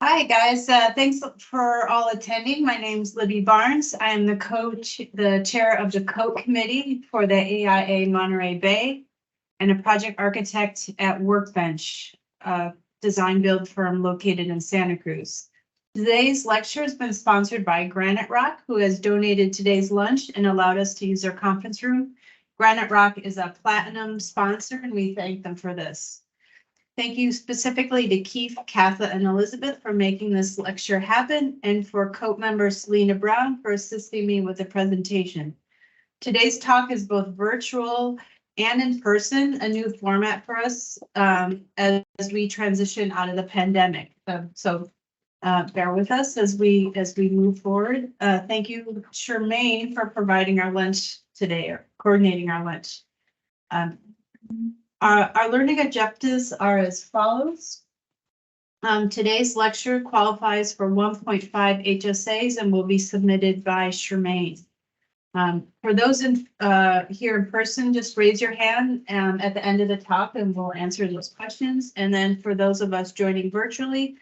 Hi, guys. Thanks for all attending. My name's Libby Barnes. I am the chair of the COAT committee for the AIA Monterey Bay and a project architect at Workbench, a design build firm located in Santa Cruz. Today's lecture has been sponsored by Graniterock, who has donated today's lunch and allowed us to use their conference room. Graniterock is a platinum sponsor, and we thank them for this. Thank you specifically to Keith, Katha, and Elizabeth for making this lecture happen, and for COAT member Selena Brown for assisting me with the presentation. Today's talk is both virtual and in person, a new format for us as we transition out of the pandemic. So bear with us as we move forward. Thank you, Charmaine, for providing our lunch today, or coordinating our lunch. Our learning objectives are as follows. Today's lecture qualifies for 1.5 HSAs and will be submitted by Charmaine. For those here in person, just raise your hand at the end of the talk and we'll answer those questions. And then for those of us joining virtually,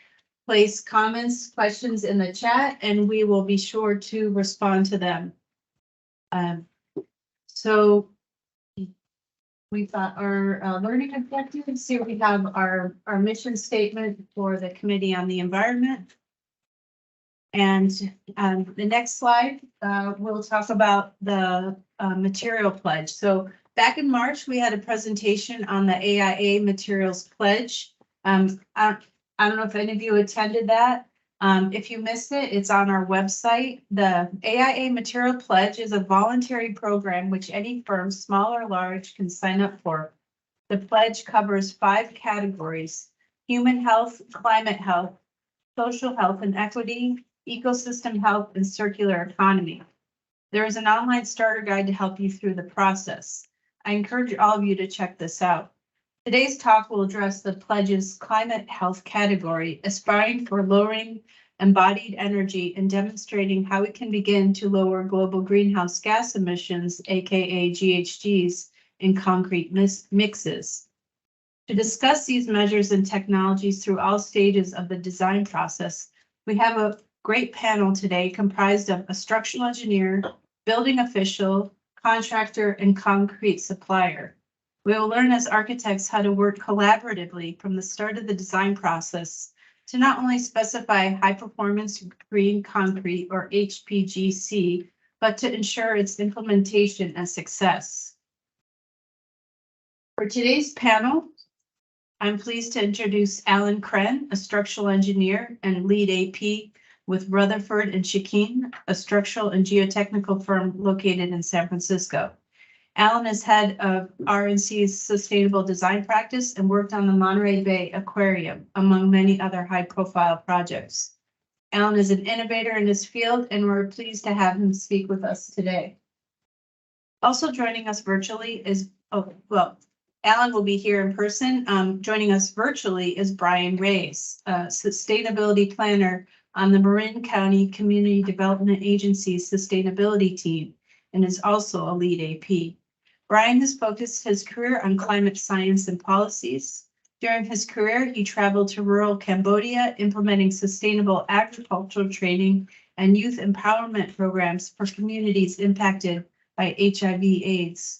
place comments, questions in the chat, and we will be sure to respond to them. So we've got our learning objectives. Here we have our mission statement for the Committee on the Environment. And the next slide, we'll talk about the material pledge. So back in March, we had a presentation on the AIA Materials Pledge. I don't know if any of you attended that. If you missed it, it's on our website. The AIA Material Pledge is a voluntary program which any firm, small or large, can sign up for. The pledge covers 5 categories: human health, climate health, social health and equity, ecosystem health, and circular economy. There is an online starter guide to help you through the process. I encourage all of you to check this out. Today's talk will address the pledge's climate health category, aspiring for lowering embodied energy and demonstrating how we can begin to lower global greenhouse gas emissions, aka GHGs, in concrete mixes. To discuss these measures and technologies through all stages of the design process, we have a great panel today comprised of a structural engineer, building official, contractor, and concrete supplier. We will learn as architects how to work collaboratively from the start of the design process to not only specify high performance green concrete or HPGC, but to ensure its implementation and success. For today's panel, I'm pleased to introduce Alan Kren, a structural engineer and lead AP with Rutherford and Shakeen, a structural and geotechnical firm located in San Francisco. Alan is head of RNC's sustainable design practice and worked on the Monterey Bay Aquarium, among many other high-profile projects. Alan is an innovator in his field, and we're pleased to have him speak with us today. Also joining us virtually is, Alan will be here in person. Joining us virtually is Brian Reyes, a sustainability planner on the Marin County Community Development Agency's sustainability team, and is also a lead AP. Brian has focused his career on climate science and policies. During his career, he traveled to rural Cambodia, implementing sustainable agricultural training and youth empowerment programs for communities impacted by HIV/AIDS.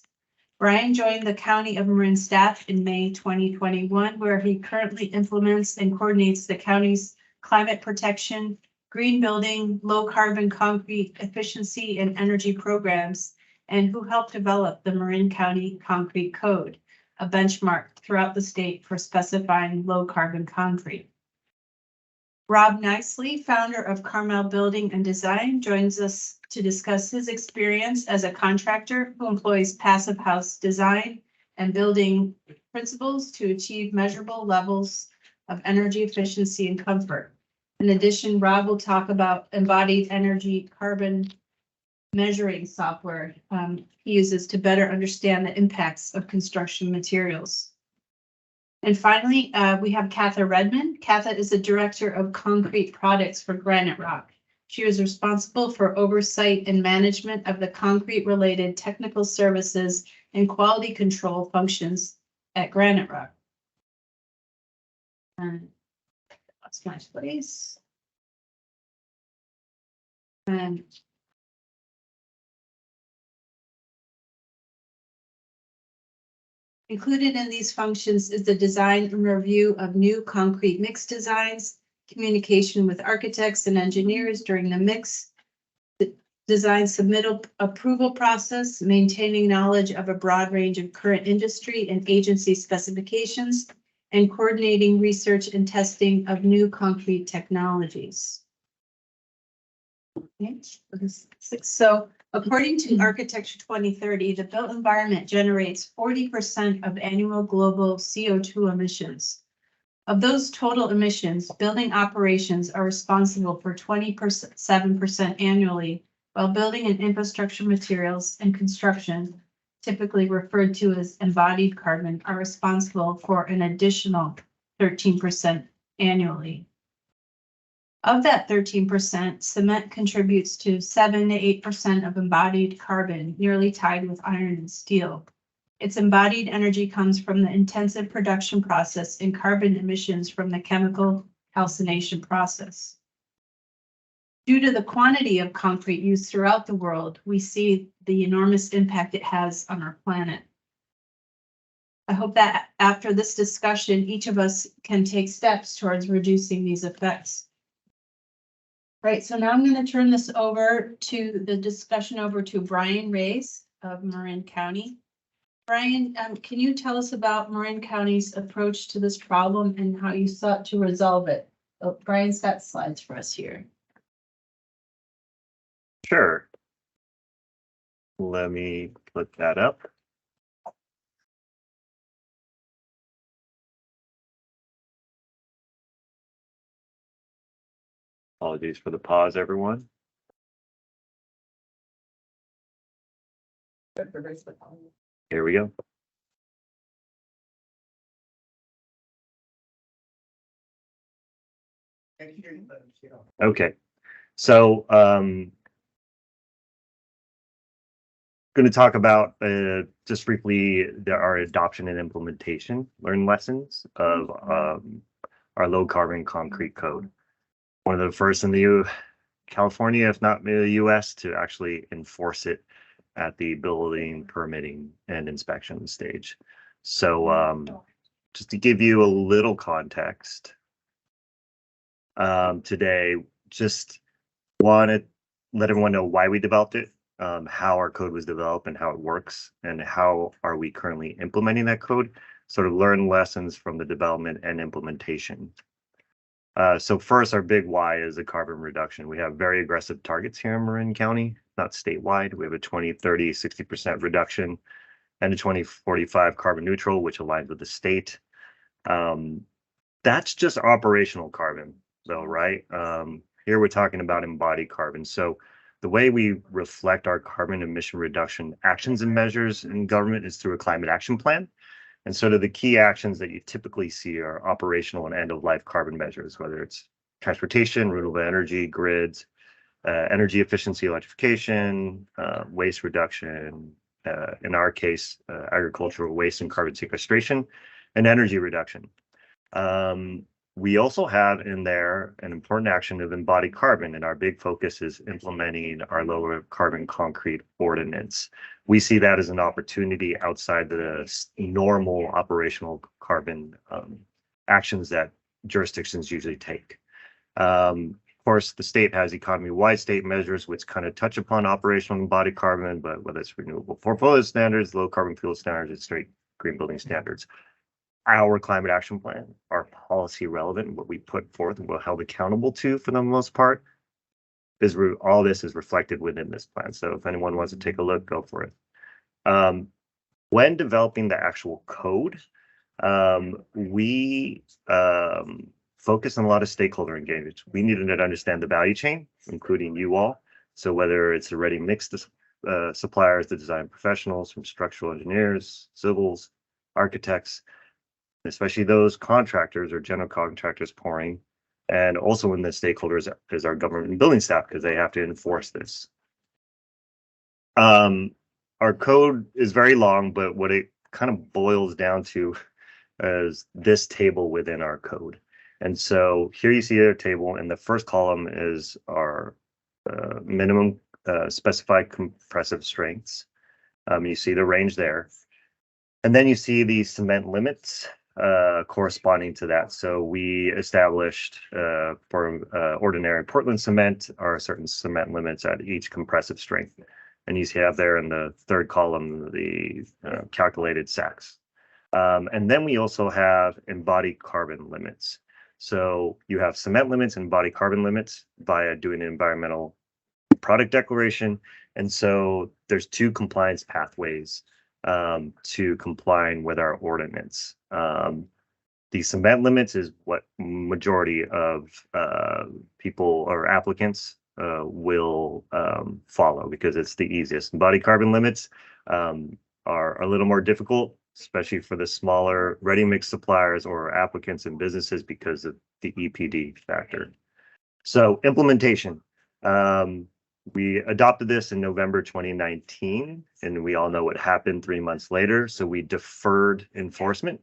Brian joined the County of Marin staff in May 2021, where he currently implements and coordinates the county's climate protection, green building, low carbon concrete efficiency and energy programs, and who helped develop the Marin County Concrete Code, a benchmark throughout the state for specifying low carbon concrete. Rob Nicely, founder of Carmel Building and Design, joins us to discuss his experience as a contractor who employs passive house design and building principles to achieve measurable levels of energy efficiency and comfort. In addition, Rob will talk about embodied energy carbon measuring software he uses to better understand the impacts of construction materials. And finally, we have Katha Redmond. Katha is the director of concrete products for Graniterock. She is responsible for oversight and management of the concrete related technical services and quality control functions at Graniterock. That's my place. And included in these functions is the design and review of new concrete mix designs, communication with architects and engineers during the mix, the design submittal approval process, maintaining knowledge of a broad range of current industry and agency specifications, and coordinating research and testing of new concrete technologies. Okay, so according to Architecture 2030, the built environment generates 40% of annual global CO2 emissions. Of those total emissions, building operations are responsible for 27% annually, while building and infrastructure materials and construction, typically referred to as embodied carbon, are responsible for an additional 13% annually. Of that 13%, cement contributes to 7 to 8% of embodied carbon, nearly tied with iron and steel. Its embodied energy comes from the intensive production process and carbon emissions from the chemical calcination process. Due to the quantity of concrete used throughout the world, we see the enormous impact it has on our planet. I hope that after this discussion, each of us can take steps towards reducing these effects. Right, so now I'm going to turn this over to the discussion over to Brian Reyes of Marin County. Brian, can you tell us about Marin County's approach to this problem and how you sought to resolve it? Oh, Brian's got slides for us here. Sure. Let me put that up. Apologies for the pause, everyone. Here we go. Okay, so going to talk about just briefly our adoption and implementation learned lessons of our low carbon concrete code. One of the first in the California, if not the US, to actually enforce it at the building, permitting, and inspection stage. So just to give you a little context, today, just want to let everyone know why we developed it, how our code was developed and how it works, and how are we currently implementing that code, sort of learn lessons from the development and implementation. So first, our big why is the carbon reduction. We have very aggressive targets here in Marin County, not statewide. We have a 2030, 60% reduction and a 2045 carbon neutral, which aligns with the state. That's just operational carbon though, right? Here we're talking about embodied carbon. So the way we reflect our carbon emission reduction actions and measures in government is through a climate action plan. And sort of the key actions that you typically see are operational and end-of-life carbon measures, whether it's transportation, renewable energy, grids, energy efficiency, electrification, waste reduction, in our case, agricultural waste and carbon sequestration, and energy reduction. We also have in there an important action of embodied carbon, and our big focus is implementing our lower carbon concrete ordinance. We see that as an opportunity outside the normal operational carbon actions that jurisdictions usually take. Of course, the state has economy-wide state measures which kind of touch upon operational embodied carbon, but whether it's renewable portfolio standards, low carbon fuel standards, and straight green building standards. Our climate action plan, our policy relevant, what we put forth and we're held accountable to for the most part, is all this is reflected within this plan. So if anyone wants to take a look, go for it. When developing the actual code, we focus on a lot of stakeholder engagement. We needed to understand the value chain, including you all. So whether it's already mixed suppliers, the design professionals, from structural engineers, civils, architects, especially those contractors or general contractors pouring, and also in the stakeholders is our government and building staff, because they have to enforce this. Our code is very long, but what it kind of boils down to is this table within our code. And so here you see a table, and the first column is our minimum specified compressive strengths. You see the range there. And then you see the cement limits corresponding to that. So we established for ordinary Portland cement are certain cement limits at each compressive strength. And you see have there in the third column the calculated SACs. And then we also have embodied carbon limits. So you have cement limits and embodied carbon limits via doing an environmental product declaration. And so there's two compliance pathways to complying with our ordinance. The cement limits is what majority of people or applicants will follow because it's the easiest. Embodied carbon limits are a little more difficult, especially for the smaller ready mix suppliers or applicants and businesses because of the EPD factor. So implementation. We adopted this in November 2019, and we all know what happened 3 months later. So we deferred enforcement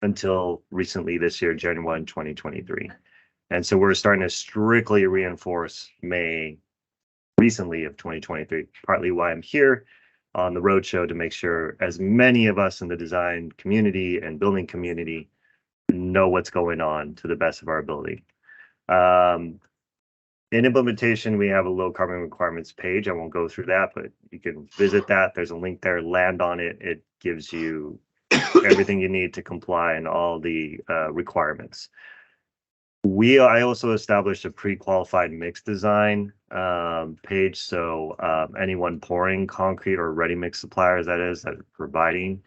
until recently this year, January 1, 2023. And so we're starting to strictly reinforce May recently of 2023, partly why I'm here on the roadshow to make sure as many of us in the design community and building community know what's going on to the best of our ability. In implementation, we have a low carbon requirements page. I won't go through that, but you can visit that. There's a link there, land on it. It gives you everything you need to comply and all the requirements. I also established a pre-qualified mix design page. So anyone pouring concrete or ready mix suppliers that are providing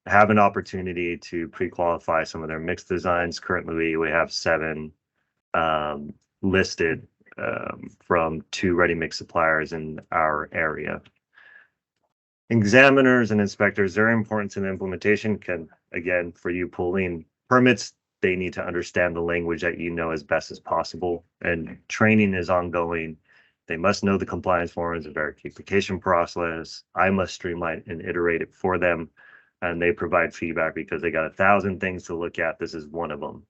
have an opportunity to pre-qualify some of their mix designs. Currently, we have 7 listed from 2 ready mix suppliers in our area. Examiners and inspectors, they're important to the implementation. Again, for you pulling permits, they need to understand the language that you know as best as possible. And training is ongoing. They must know the compliance forms, the verification process. I must streamline and iterate it for them. And they provide feedback because they got 1,000 things to look at. This is one of them.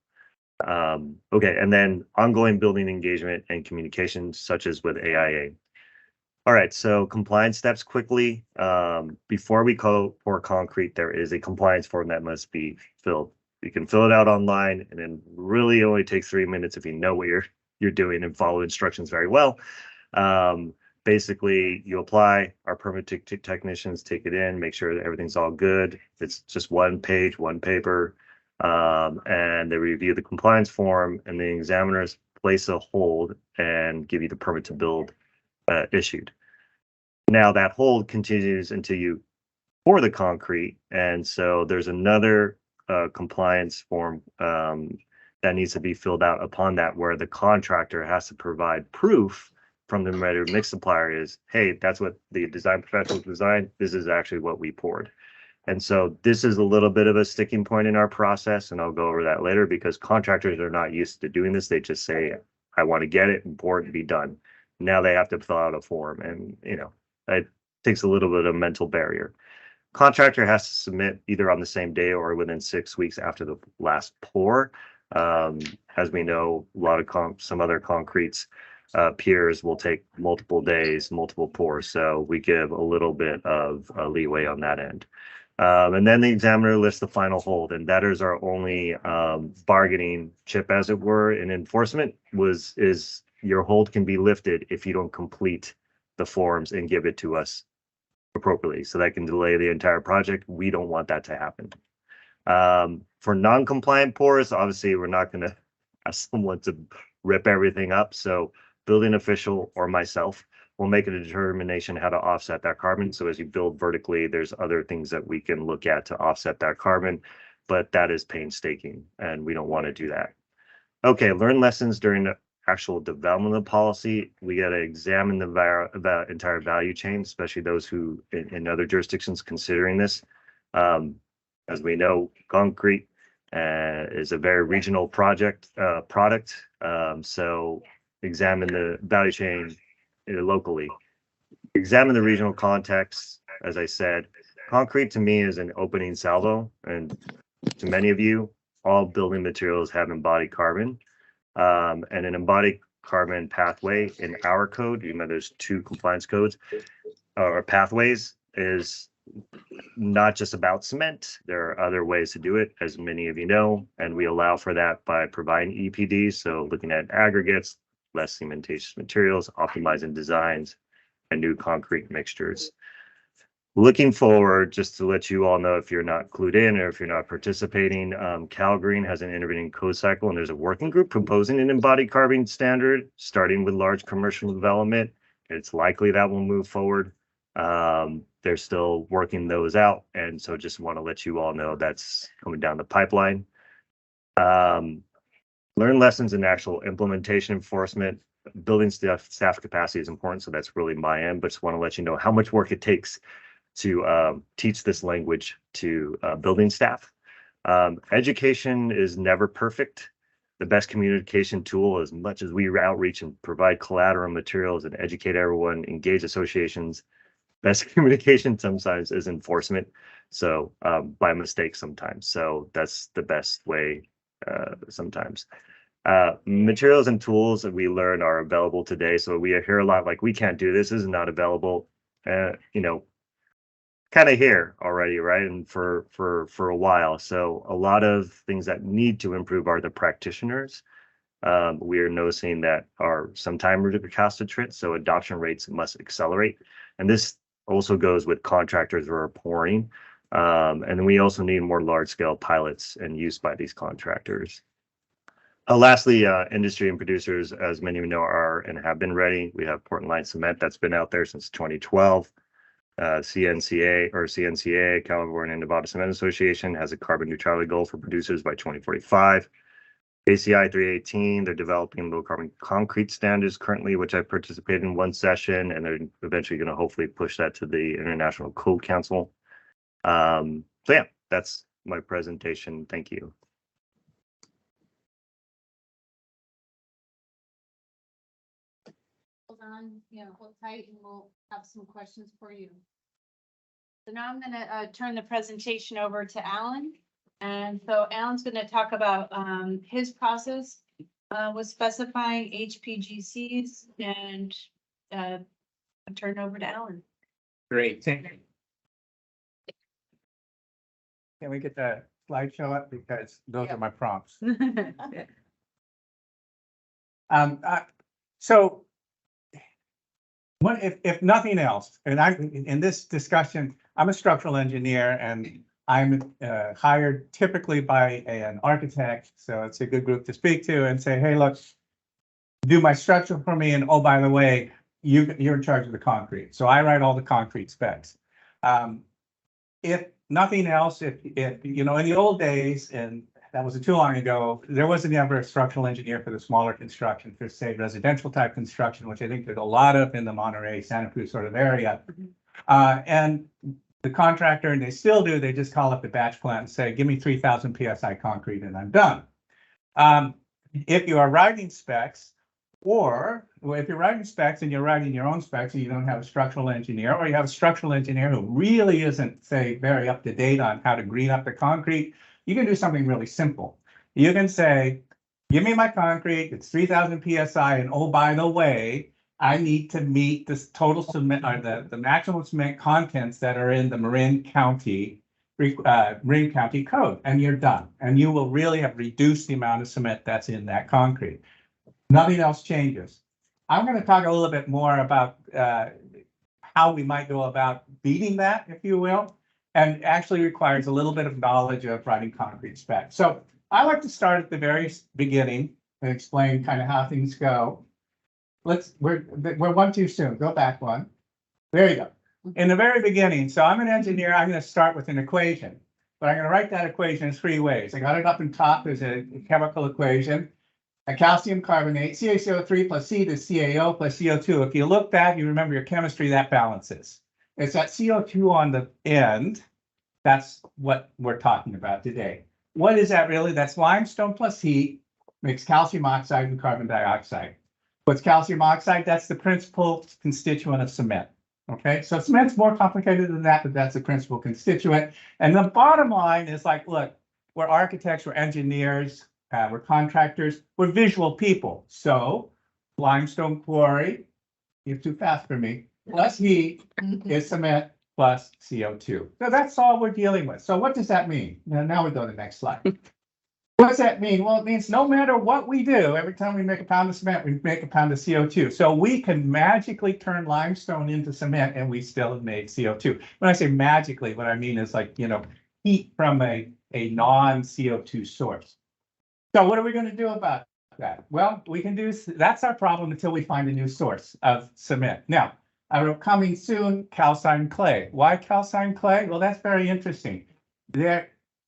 Okay, and then ongoing building engagement and communication, such as with AIA. All right, so compliance steps quickly. Before we pour concrete, there is a compliance form that must be filled. You can fill it out online, and then really only takes 3 minutes if you know what you're doing and follow instructions very well. Basically, you apply, our permit technicians take it in, make sure that everything's all good. It's just 1 page, 1 paper. And they review the compliance form, and the examiners place a hold and give you the permit to build issued. Now that hold continues until you pour the concrete, and so there's another compliance form that needs to be filled out upon that, where the contractor has to provide proof from the ready mix supplier is, hey, that's what the design professionals designed. This is actually what we poured. And so this is a little bit of a sticking point in our process, and I'll go over that later because contractors are not used to doing this. They just say, I want to get it and pour it and be done. Now they have to fill out a form, and it takes a little bit of mental barrier. Contractor has to submit either on the same day or within 6 weeks after the last pour. As we know, a lot of some other concretes peers will take multiple days, multiple pours. So we give a little bit of leeway on that end. And then the examiner lists the final hold, and that is our only bargaining chip, as it were, in enforcement. Is your hold can be lifted if you don't complete the forms and give it to us appropriately. So that can delay the entire project. We don't want that to happen. For non-compliant pours, obviously, we're not going to ask someone to rip everything up. So building official or myself will make a determination how to offset that carbon. So as you build vertically, there's other things that we can look at to offset that carbon, but that is painstaking, and we don't want to do that. Okay, learn lessons during the actual development of policy. We got to examine the entire value chain, especially those who in other jurisdictions considering this. As we know, concrete is a very regional product. So examine the value chain locally. Examine the regional context. As I said, concrete to me is an opening salvo, and to many of you, all building materials have embodied carbon. And an embodied carbon pathway in our code, even though there's 2 compliance codes or pathways, is not just about cement. There are other ways to do it, as many of you know, and we allow for that by providing EPDs. So looking at aggregates, less cementitious materials, optimizing designs, and new concrete mixtures. Looking forward, just to let you all know, if you're not clued in or if you're not participating, Cal Green has an intervening code cycle, and there's a working group proposing an embodied carbon standard, starting with large commercial development. It's likely that will move forward. They're still working those out, and so just want to let you all know that's coming down the pipeline. Learn lessons in actual implementation enforcement. Building staff capacity is important, so that's really my end, but just want to let you know how much work it takes to teach this language to building staff. Education is never perfect. The best communication tool, as much as we outreach and provide collateral materials and educate everyone, engage associations, best communication sometimes is enforcement. So by mistake sometimes. So that's the best way sometimes. Materials and tools that we learn are available today. So we hear a lot like, we can't do this, is not available. Kind of here already, right? And for a while. So a lot of things that need to improve are the practitioners. We are noticing that are sometimes recalcitrant, so adoption rates must accelerate. And this also goes with contractors who are pouring. And we also need more large-scale pilots and use by these contractors. Lastly, industry and producers, as many of you know, are and have been ready. We have Portland Line Cement that's been out there since 2012. CNCA, California Nevada Cement Association, has a carbon neutrality goal for producers by 2045. ACI 318, they're developing low carbon concrete standards currently, which I participated in one session, and they're eventually going to hopefully push that to the International Code Council. So yeah, that's my presentation. Thank you. Hold on, hold tight, and we'll have some questions for you. So now I'm going to turn the presentation over to Alan. And so Alan's going to talk about his process with specifying HPGCs, and I'll turn it over to Alan. Great, thank you. Can we get the slideshow up, because those are my prompts. So if nothing else, and in this discussion, I'm a structural engineer, and I'm hired typically by an architect. So it's a good group to speak to and say, hey, look, do my structure for me. And oh, by the way, you're in charge of the concrete. So I write all the concrete specs. If nothing else, if in the old days, and that wasn't too long ago, there wasn't ever a structural engineer for the smaller construction, for say residential type construction, which I think there's a lot of in the Monterey, Santa Cruz sort of area. And the contractor, and they still do, they just call up the batch plant and say, give me 3,000 PSI concrete and I'm done. If you are writing specs, or if you're writing specs and you're writing your own specs and you don't have a structural engineer, or you have a structural engineer who really isn't, say, very up to date on how to green up the concrete, you can do something really simple. You can say, give me my concrete, it's 3,000 PSI, and oh, by the way, I need to meet this total cement, or the maximum cement contents that are in the Marin County code, and you're done. And you will really have reduced the amount of cement that's in that concrete. Nothing else changes. I'm going to talk a little bit more about how we might go about beating that, if you will, and actually requires a little bit of knowledge of writing concrete specs. So I like to start at the very beginning and explain kind of how things go. We're one too soon. Go back one. There you go. In the very beginning, so I'm an engineer. I'm going to start with an equation, but I'm going to write that equation in 3 ways. I got it up in top as a chemical equation. A calcium carbonate, CaCO3 plus C to CaO plus CO2. If you look back, you remember your chemistry, that balances. It's that CO2 on the end. That's what we're talking about today. What is that really? That's limestone plus heat makes calcium oxide and carbon dioxide. What's calcium oxide? That's the principal constituent of cement. Okay, so cement's more complicated than that, but that's the principal constituent. And the bottom line is like, look, we're architects, we're engineers, we're contractors, we're visual people. So limestone quarry, you're too fast for me, plus heat is cement plus CO2. So that's all we're dealing with. So what does that mean? Now we go to the next slide. What does that mean? Well, it means no matter what we do, every time we make a pound of cement, we make a pound of CO2. So we can magically turn limestone into cement and we still have made CO2. When I say magically, what I mean is like, heat from a non-CO2 source. So what are we going to do about that? Well, we can do, that's our problem until we find a new source of cement. Now, coming soon, calcined clay. Why calcined clay? Well, that's very interesting.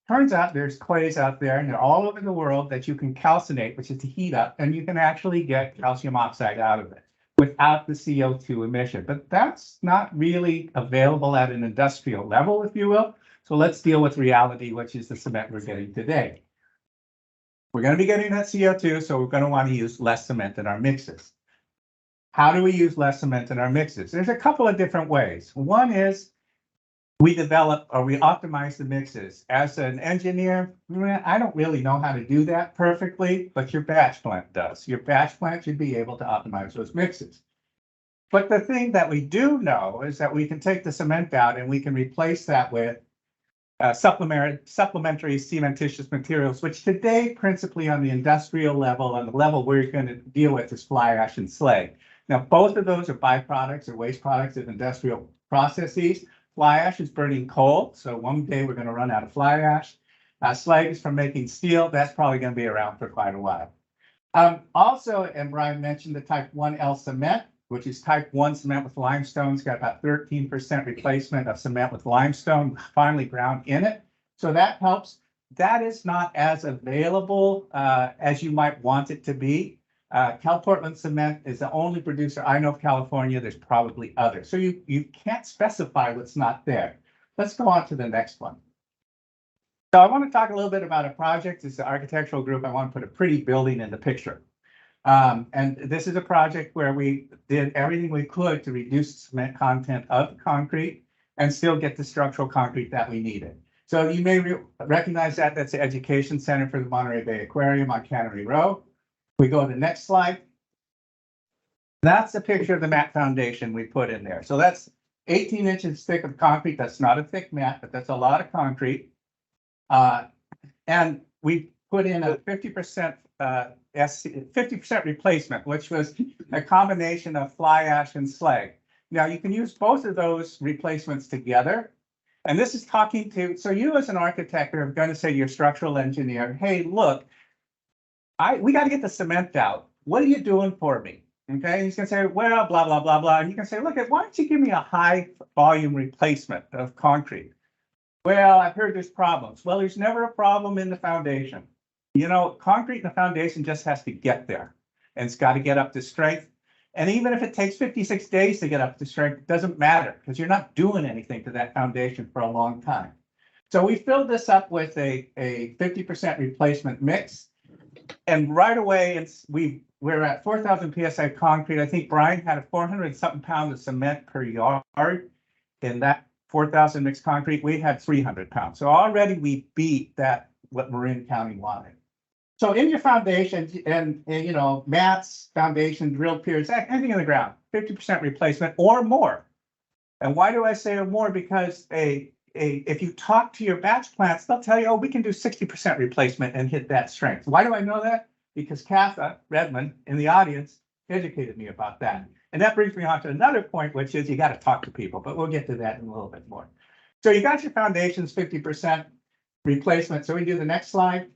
Turns out there's clays out there and they're all over the world that you can calcinate, which is to heat up, and you can actually get calcium oxide out of it without the CO2 emission. But that's not really available at an industrial level, if you will. So let's deal with reality, which is the cement we're getting today. We're going to be getting that CO2, so we're going to want to use less cement in our mixes. How do we use less cement in our mixes? There's a couple of different ways. One is we develop or we optimize the mixes. As an engineer, I don't really know how to do that perfectly, but your batch plant does. Your batch plant should be able to optimize those mixes. But the thing that we do know is that we can take the cement out and we can replace that with supplementary cementitious materials, which today principally on the industrial level, on the level we're going to deal with is fly ash and slag. Now, both of those are byproducts or waste products of industrial processes. Fly ash is burning coal, so one day we're going to run out of fly ash. Slag is from making steel. That's probably going to be around for quite a while. Also, and Brian mentioned the type 1L cement, which is type 1 cement with limestone. It's got about 13% replacement of cement with limestone finely ground in it. So that helps. That is not as available as you might want it to be. Cal Portland Cement is the only producer I know of California. There's probably others. So you can't specify what's not there. Let's go on to the next one. So I want to talk a little bit about a project. It's the architectural group. I want to put a pretty building in the picture. And this is a project where we did everything we could to reduce the cement content of the concrete and still get the structural concrete that we needed. So you may recognize that. That's the Education Center for the Monterey Bay Aquarium on Cannery Row. We go to the next slide. That's a picture of the mat foundation we put in there. So that's 18 inches thick of concrete. That's not a thick mat, but that's a lot of concrete. And we put in a 50% 50% replacement, which was a combination of fly ash and slag. Now you can use both of those replacements together. And this is talking to, so you as an architect are going to say to your structural engineer, hey, look, we got to get the cement out. What are you doing for me? Okay, and he's going to say, well, blah, blah, blah, blah. And you can say, look, why don't you give me a high volume replacement of concrete? Well, I've heard there's problems. Well, there's never a problem in the foundation. Concrete in the foundation just has to get there. And it's got to get up to strength. And even if it takes 56 days to get up to strength, it doesn't matter because you're not doing anything to that foundation for a long time. So we filled this up with a 50% replacement mix. And right away, we're at 4,000 PSI concrete. I think Brian had a 400 something pounds of cement per yard in that 4,000 mixed concrete. We had 300 pounds. So already we beat that, what Marin County wanted. So in your foundation and mats, foundation, drill piers, anything in the ground, 50% replacement or more. And why do I say or more? Because if you talk to your batch plants, they'll tell you, oh, we can do 60% replacement and hit that strength. Why do I know that? Because Katha Redmond in the audience educated me about that. And that brings me on to another point, which is you got to talk to people, but we'll get to that in a little bit more. So you got your foundations, 50% replacement. So we do the next slide.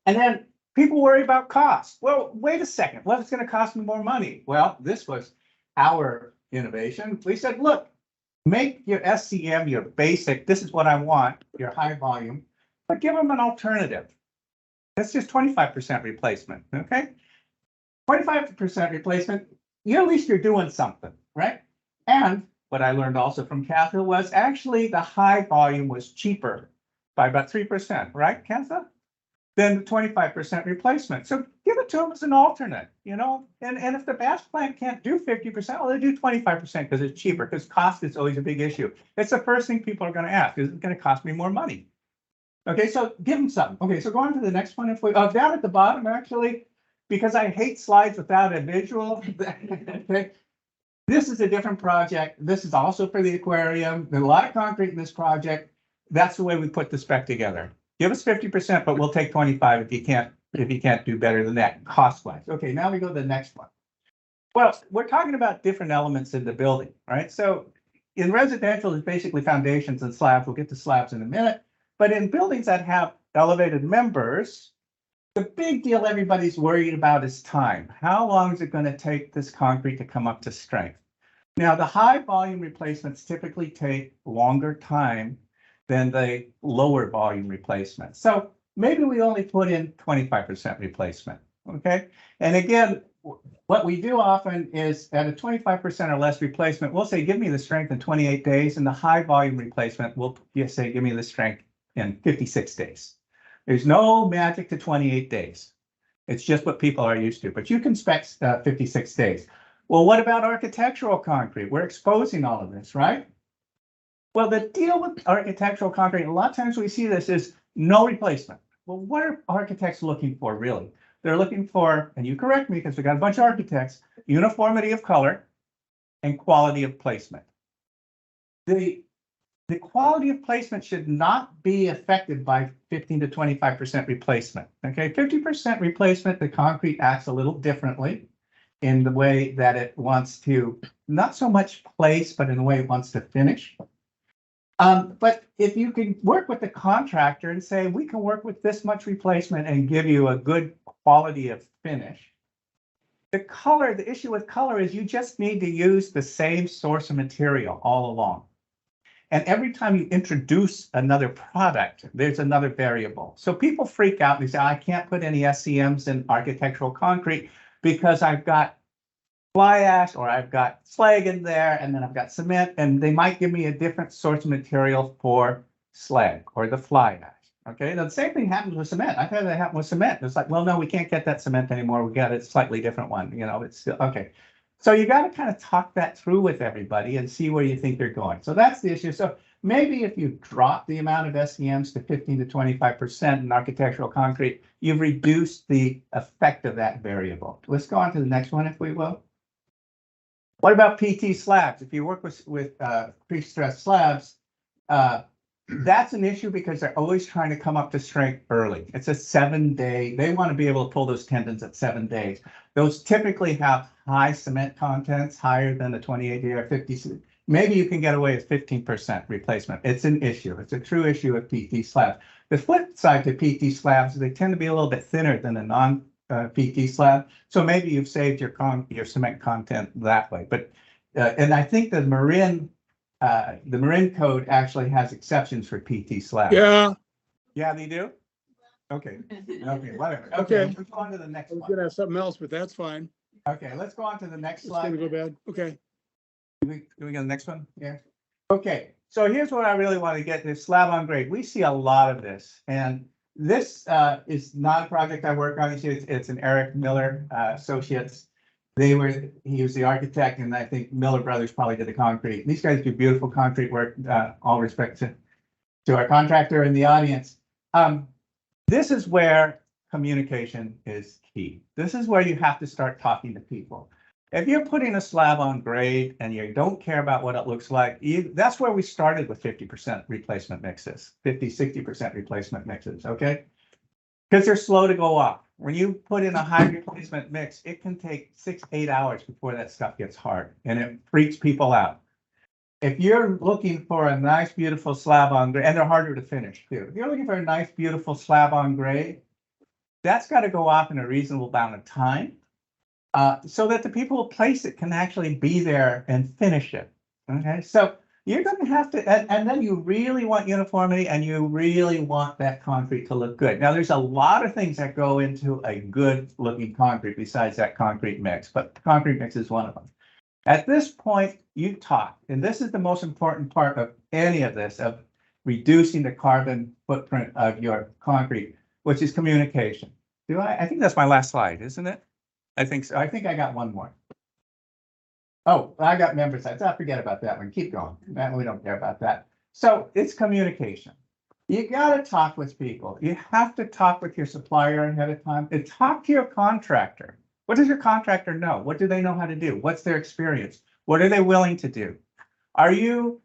And then people worry about cost. Well, wait a second. Well, it's going to cost me more money. Well, this was our innovation. We said, look, make your SCM your basic. This is what I want, your high volume, but give them an alternative. That's just 25% replacement. Okay. 25% replacement. At least you're doing something, right? And what I learned also from Katha was actually the high volume was cheaper by about 3%, right, Katha? Than the 25% replacement. So give it to them as an alternate, and if the batch plant can't do 50%, well, they do 25% because it's cheaper, because cost is always a big issue. It's the first thing people are going to ask, is it going to cost me more money? Okay, so give them some. Okay, so go on to the next one. If we, down at the bottom, actually, because I hate slides without a visual. Okay. This is a different project. This is also for the aquarium. There's a lot of concrete in this project. That's the way we put the spec together. Give us 50%, but we'll take 25 if you can't do better than that cost-wise. Okay, now we go to the next one. Well, we're talking about different elements in the building, right? So in residential, it's basically foundations and slabs. We'll get to slabs in a minute. But in buildings that have elevated members, the big deal everybody's worried about is time. How long is it going to take this concrete to come up to strength? Now, the high volume replacements typically take longer time than the lower volume replacements. So maybe we only put in 25% replacement, okay? And again, what we do often is at a 25% or less replacement, we'll say, give me the strength in 28 days. And the high volume replacement, we'll just say, give me the strength in 56 days. There's no magic to 28 days. It's just what people are used to, but you can spec 56 days. Well, what about architectural concrete? We're exposing all of this, right? Well, the deal with architectural concrete, a lot of times we see this, is no replacement. Well, what are architects looking for, really? They're looking for, and you correct me because we got a bunch of architects, uniformity of color and quality of placement. The quality of placement should not be affected by 15 to 25% replacement. Okay, 50% replacement, the concrete acts a little differently in the way that it wants to, not so much place, but in the way it wants to finish. But if you can work with the contractor and say, we can work with this much replacement and give you a good quality of finish. The issue with color is you just need to use the same source of material all along. And every time you introduce another product, there's another variable. So people freak out and they say, I can't put any SCMs in architectural concrete because I've got fly ash or I've got slag in there and then I've got cement, and they might give me a different source of material for slag or the fly ash. Okay, now the same thing happens with cement. I've had that happen with cement. It's like, well, no, we can't get that cement anymore. We got a slightly different one. You know, it's still okay. So you got to kind of talk that through with everybody and see where you think they're going. So that's the issue. So maybe if you drop the amount of SCMs to 15 to 25% in architectural concrete, you've reduced the effect of that variable. Let's go on to the next one, if we will. What about PT slabs? If you work with pre-stressed slabs, that's an issue because they're always trying to come up to strength early. It's a 7-day. They want to be able to pull those tendons at 7 days. Those typically have high cement contents, higher than the 28-day or 50. Maybe you can get away with 15% replacement. It's an issue. It's a true issue with PT slabs. The flip side to PT slabs is they tend to be a little bit thinner than a non-PT slab. So maybe you've saved your cement content that way. But and I think the Marin code actually has exceptions for PT slabs. Yeah, Yeah, they do? Okay. Okay, whatever. Okay. Let's go on to the next I was one. gonna have something else, but that's fine. Okay, let's go on to the next It's gonna slide. go bad. Okay. Do we go to the next one? Yeah. Okay, so here's what I really want to get, this slab on grade. We see a lot of this, and this is not a project I work on. You see, it's an Eric Miller Associates. He was the architect, and I think Miller Brothers probably did the concrete. These guys do beautiful concrete work. All respect to our contractor in the audience. This is where communication is key. This is where you have to start talking to people. If you're putting a slab on grade and you don't care about what it looks like, that's where we started with 50% replacement mixes, 50, 60% replacement mixes, okay? Because they're slow to go off. When you put in a high replacement mix, it can take 6, 8 hours before that stuff gets hard, and it freaks people out. If you're looking for a nice, beautiful slab on grade, and they're harder to finish too. If you're looking for a nice, beautiful slab on grade, that's got to go off in a reasonable amount of time. So that the people who place it can actually be there and finish it. Okay, so you're going to have to, and then you really want uniformity and you really want that concrete to look good. Now, there's a lot of things that go into a good looking concrete besides that concrete mix, but the concrete mix is one of them. At this point, you talk, and this is the most important part of any of this, of reducing the carbon footprint of your concrete, which is communication. I think that's my last slide, isn't it? I think so. I think I got one more. Oh, I got member sites. I forget about that one. Keep going. We don't care about that. So it's communication. You gotta talk with people. You have to talk with your supplier ahead of time and talk to your contractor. What does your contractor know? What do they know how to do? What's their experience? What are they willing to do? Are you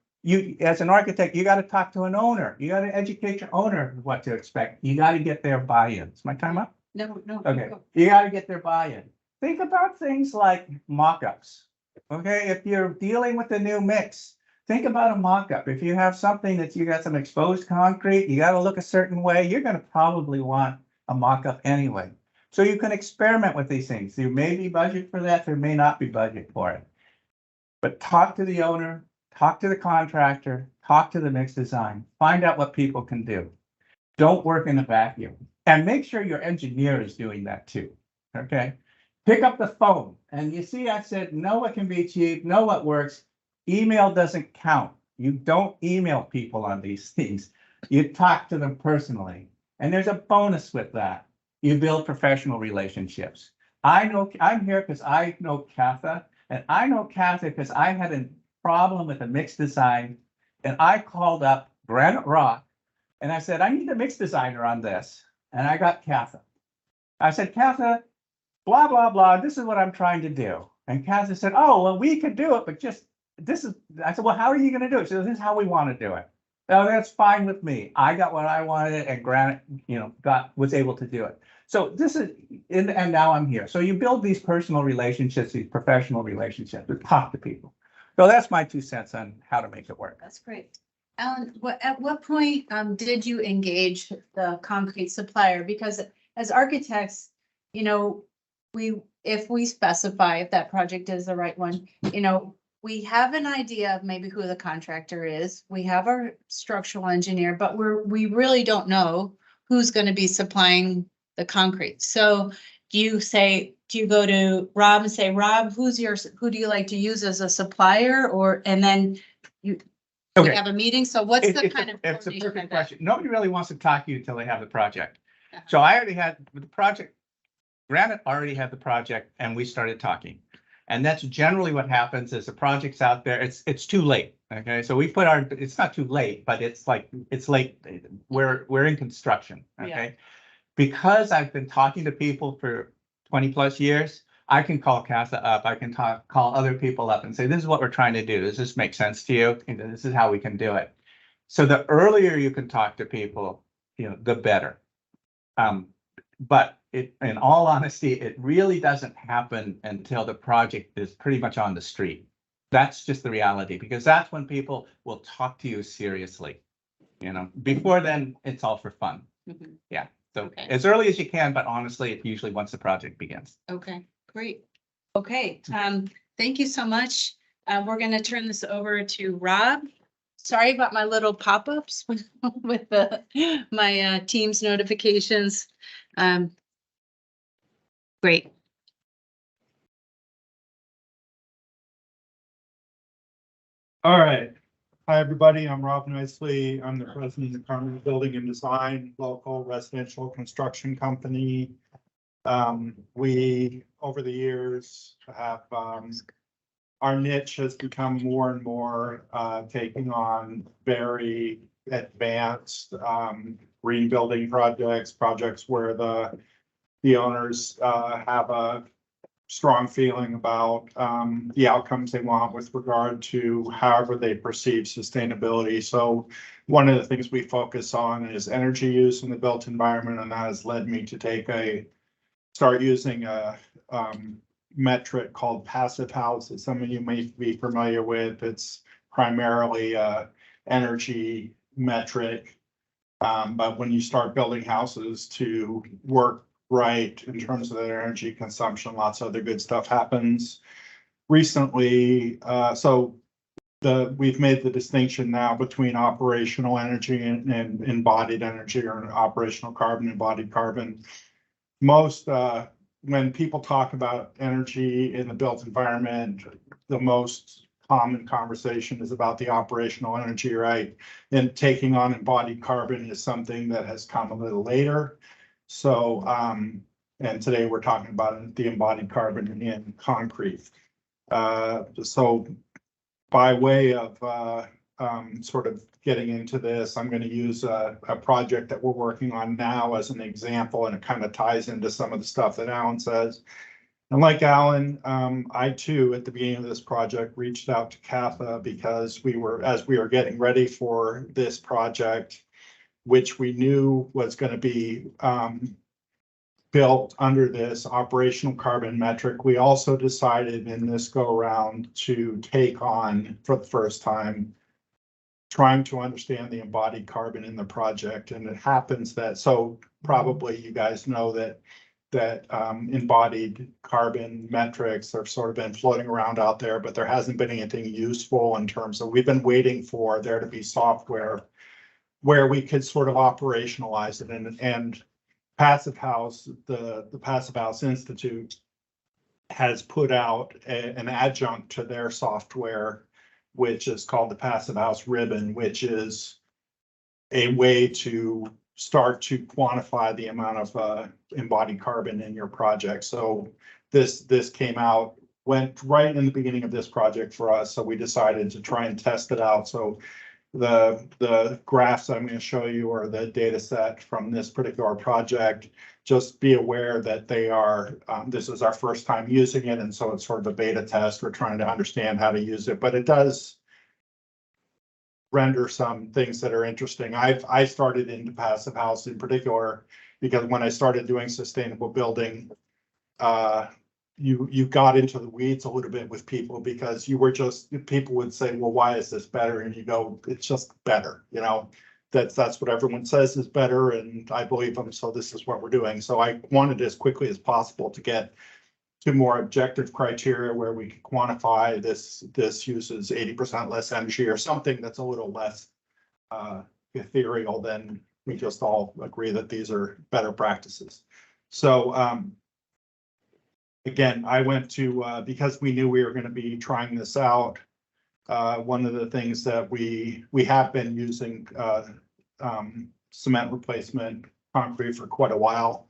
as an architect, you gotta talk to an owner. You gotta educate your owner what to expect. You gotta get their buy-in. Is my time up? No, no. Okay, you gotta get their buy-in. Think about things like mock-ups. Okay, if you're dealing with a new mix, think about a mock-up. If you have something that you got some exposed concrete, you gotta look a certain way, you're gonna probably want a mock-up anyway. So you can experiment with these things. There may be budget for that, there may not be budget for it. But talk to the owner, talk to the contractor, talk to the mix design, find out what people can do. Don't work in a vacuum. And make sure your engineer is doing that too, okay? Pick up the phone, and you see, I said, know what can be achieved, know what works. Email doesn't count. You don't email people on these things. You talk to them personally. And there's a bonus with that. You build professional relationships. I know, I'm here because I know Katha, and I know Katha because I had a problem with a mix design, and I called up Graniterock, and I said, I need a mix designer on this. And I got Katha. I said, Katha, blah, blah, blah, this is what I'm trying to do. And Katha said, oh, well, we could do it, but just, this is, I said, well, how are you going to do it? She said, this is how we want to do it. No, that's fine with me. I got what I wanted, and Granite, was able to do it. So this is, and now I'm here. So you build these personal relationships, these professional relationships, talk to people. So that's my 2 cents on how to make it work. That's great. Alan, at what point did you engage the concrete supplier? Because as architects, if we specify if that project is the right one, we have an idea of maybe who the contractor is. We have our structural engineer, but we really don't know who's going to be supplying the concrete. So do you go to Rob and say, Rob, who do you like to use as a supplier? And then we have a meeting. So what's the kind of? It's a perfect question. Nobody really wants to talk to you until they have the project. So I already had the project. Granite already had the project, and we started talking. And that's generally what happens is the project's out there. It's too late. Okay, so we put it's not too late, but it's late. We're in construction. Okay, yeah. Because I've been talking to people for 20 plus years, I can call Katha up. I can call other people up and say, this is what we're trying to do. Does this make sense to you? This is how we can do it. So the earlier you can talk to people, the better. But in all honesty, it really doesn't happen until the project is pretty much on the street. That's just the reality, because that's when people will talk to you seriously. Before then, it's all for fun. Mm-hmm. Yeah. So as early as you can, but honestly, it's usually once the project begins. Okay, great. Okay, thank you so much. We're going to turn this over to Rob. Sorry about my little pop-ups with my Teams notifications. Great. All right. Hi, everybody. I'm Rob Nicely. I'm the president of the Carmen Building and Design, local residential construction company. We, over the years, have our niche has become more and more taking on very advanced green building projects where the owners have a strong feeling about the outcomes they want with regard to however they perceive sustainability. So one of the things we focus on is energy use in the built environment, and that has led me to start using a metric called passive house that some of you may be familiar with. It's primarily a energy metric, but when you start building houses to work right in terms of their energy consumption, lots of other good stuff happens. Recently, we've made the distinction now between operational energy and embodied energy, or operational carbon, embodied carbon. When people talk about energy in the built environment, the most common conversation is about the operational energy, right? And taking on embodied carbon is something that has come a little later. So, and today we're talking about the embodied carbon in concrete. So by way of sort of getting into this, I'm going to use a project that we're working on now as an example, and it kind of ties into some of the stuff that Alan says. And like Alan, I too, at the beginning of this project, reached out to CAFA because as we were getting ready for this project, which we knew was going to be built under this operational carbon metric. We also decided in this go around to take on, for the first time, trying to understand the embodied carbon in the project. And it happens that, so probably you guys know that embodied carbon metrics have sort of been floating around out there, but there hasn't been anything useful in terms of, we've been waiting for there to be software where we could sort of operationalize it. And Passive House, the Passive House Institute has put out an adjunct to their software, which is called the Passive House Ribbon, which is a way to start to quantify the amount of embodied carbon in your project. So this came out, went right in the beginning of this project for us. So we decided to try and test it out. So the graphs I'm going to show you are the data set from this particular project. Just be aware that they are, this is our first time using it. And so it's sort of a beta test. We're trying to understand how to use it, but it does render some things that are interesting. I started into Passive House in particular because when I started doing sustainable building, you got into the weeds a little bit with people because people would say, well, why is this better? And you go, it's just better, you know, that's what everyone says is better. And I believe them. So this is what we're doing. So I wanted as quickly as possible to get to more objective criteria where we can quantify this uses 80% less energy or something that's a little less ethereal than we just all agree that these are better practices. So again, I went to, because we knew we were going to be trying this out, one of the things that we have been using cement replacement concrete for quite a while.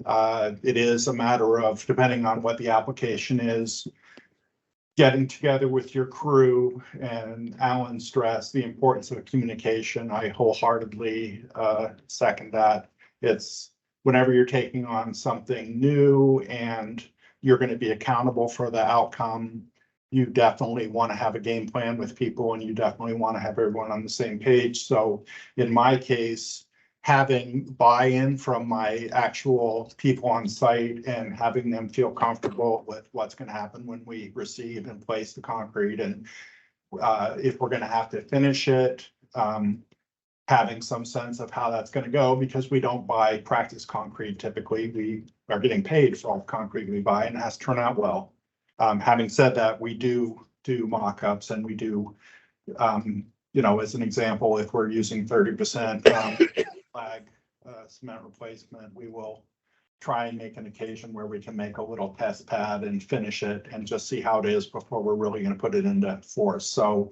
It is a matter of, depending on what the application is, getting together with your crew, and Alan stressed the importance of communication. I wholeheartedly second that. It's whenever you're taking on something new and you're going to be accountable for the outcome, you definitely want to have a game plan with people, and you definitely want to have everyone on the same page. So in my case, having buy-in from my actual people on site and having them feel comfortable with what's going to happen when we receive and place the concrete, and if we're going to have to finish it, having some sense of how that's going to go, because we don't buy practice concrete. Typically, we are getting paid for all the concrete we buy, and it has to turn out well. Having said that, we do mock-ups, and we do, you know, as an example, if we're using 30% slag cement replacement, we will try and make an occasion where we can make a little test pad and finish it and just see how it is before we're really going to put it into force. So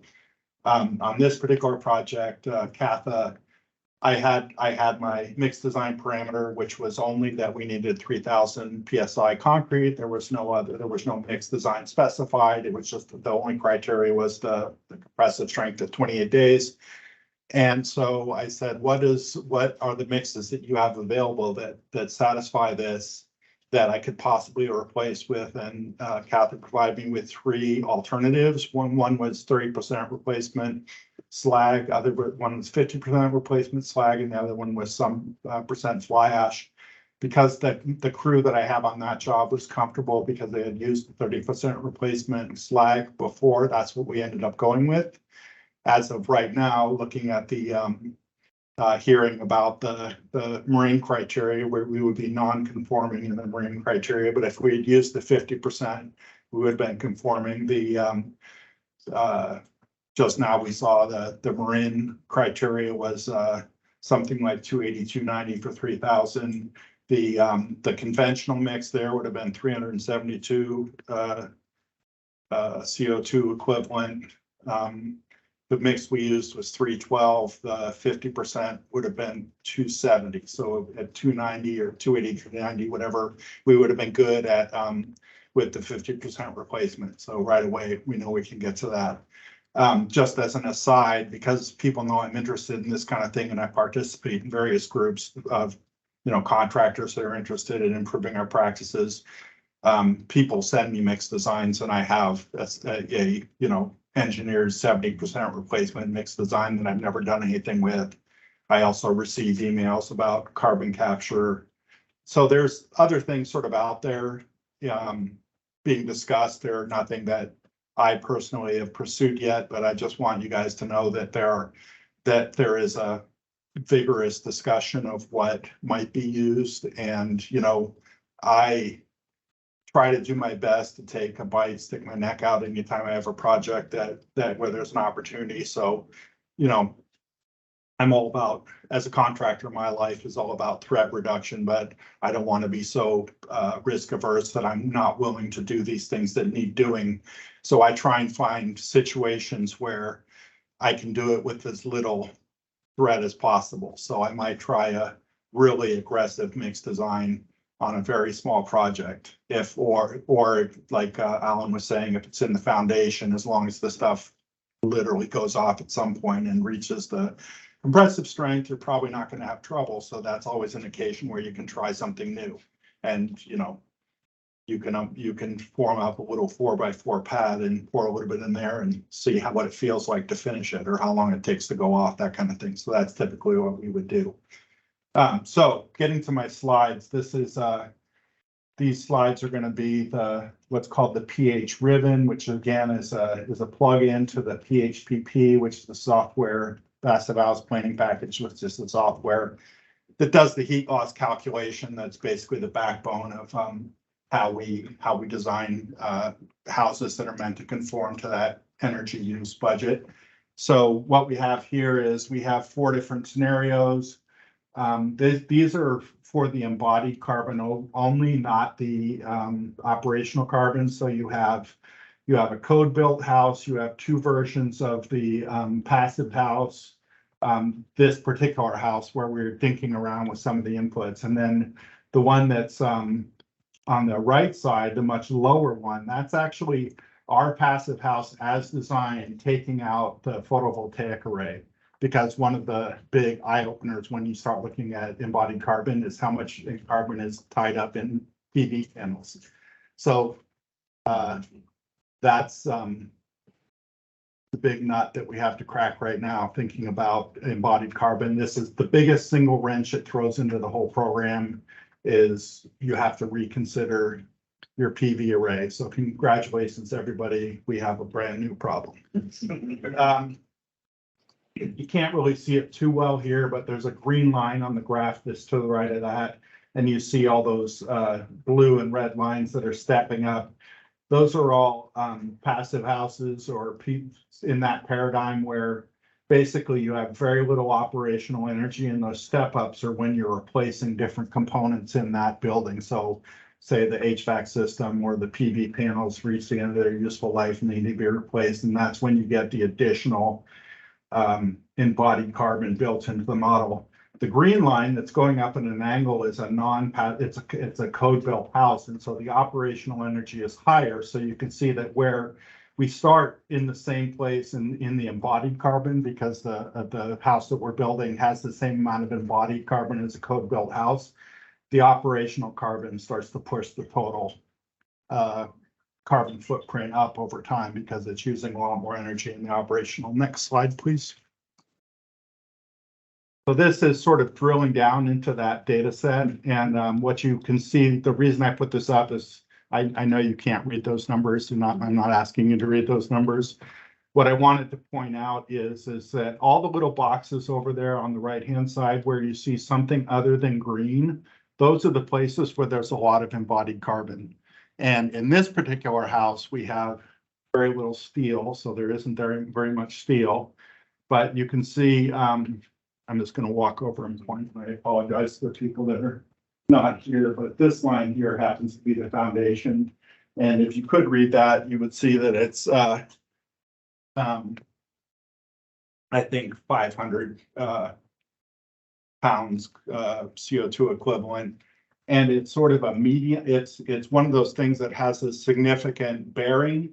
on this particular project, CAFA, I had my mixed design parameter, which was only that we needed 3,000 PSI concrete. There was no mixed design specified. It was just the only criteria was the compressive strength of 28 days. And so I said, what are the mixes that you have available that satisfy this, that I could possibly replace with? And CAFA provided me with 3 alternatives. One was 30% replacement slag, other one was 50% replacement slag, and the other one was some percent fly ash. Because the crew that I have on that job was comfortable because they had used 30% replacement slag before, that's what we ended up going with. As of right now, looking at the hearing about the marine criteria, where we would be non-conforming in the marine criteria, but if we had used the 50%, we would have been conforming. Just now we saw the marine criteria was something like 280, 290 for 3,000. The conventional mix there would have been 372 CO2 equivalent. The mix we used was 312. The 50% would have been 270. So at 290 or 280, 290, whatever, we would have been good at with the 50% replacement. So right away, we know we can get to that. Just as an aside, because people know I'm interested in this kind of thing and I participate in various groups of, contractors that are interested in improving our practices. People send me mixed designs and I have engineered 70% replacement mixed design that I've never done anything with. I also receive emails about carbon capture. So there's other things sort of out there being discussed. They're nothing that I personally have pursued yet, but I just want you guys to know that there is a vigorous discussion of what might be used. And, I try to do my best to take a bite, stick my neck out anytime I have a project that where there's an opportunity. So, I'm all about, as a contractor, my life is all about threat reduction, but I don't want to be so risk averse that I'm not willing to do these things that need doing. So I try and find situations where I can do it with as little threat as possible. So I might try a really aggressive mixed design on a very small project, or like Alan was saying, if it's in the foundation, as long as the stuff literally goes off at some point and reaches the compressive strength, you're probably not going to have trouble. So that's always an occasion where you can try something new. And, you can form up a little 4x4 pad and pour a little bit in there and see what it feels like to finish it or how long it takes to go off, that kind of thing. So that's typically what we would do. So getting to my slides, these slides are going to be what's called the pH ribbon, which again is a plug-in to the PHPP, which is the software passive house planning package, which is the software that does the heat loss calculation. That's basically the backbone of how we design houses that are meant to conform to that energy use budget. So what we have here is we have 4 different scenarios. These are for the embodied carbon only, not the operational carbon. So you have a code built house, you have 2 versions of the passive house, this particular house where we're thinking around with some of the inputs. And then the one that's on the right side, the much lower one, that's actually our passive house as designed, taking out the photovoltaic array. Because one of the big eye openers when you start looking at embodied carbon is how much carbon is tied up in PV panels. So that's the big nut that we have to crack right now, thinking about embodied carbon. This is the biggest single wrench it throws into the whole program, is you have to reconsider your PV array. So congratulations, everybody. We have a brand new problem. You can't really see it too well here, but there's a green line on the graph that's to the right of that. And you see all those blue and red lines that are stepping up. Those are all passive houses or in that paradigm where basically you have very little operational energy, and those step ups are when you're replacing different components in that building. So say the HVAC system or the PV panels reach the end of their useful life and they need to be replaced. And that's when you get the additional embodied carbon built into the model. The green line that's going up in an angle is it's a code built house. And so the operational energy is higher. So you can see that where we start in the same place in the embodied carbon, because the house that we're building has the same amount of embodied carbon as a code built house. The operational carbon starts to push the total carbon footprint up over time because it's using a lot more energy in the operational. Next slide, please. So this is sort of drilling down into that data set. And what you can see, the reason I put this up is I know you can't read those numbers. I'm not asking you to read those numbers. What I wanted to point out is that all the little boxes over there on the right-hand side where you see something other than green, those are the places where there's a lot of embodied carbon. And in this particular house, we have very little steel, so there isn't very much steel. But you can see, I'm just going to walk over and point. I apologize to the people that are not here, but this line here happens to be the foundation. And if you could read that, you would see that it's, I think 500 pounds CO2 equivalent. And it's sort of a medium, it's one of those things that has a significant bearing,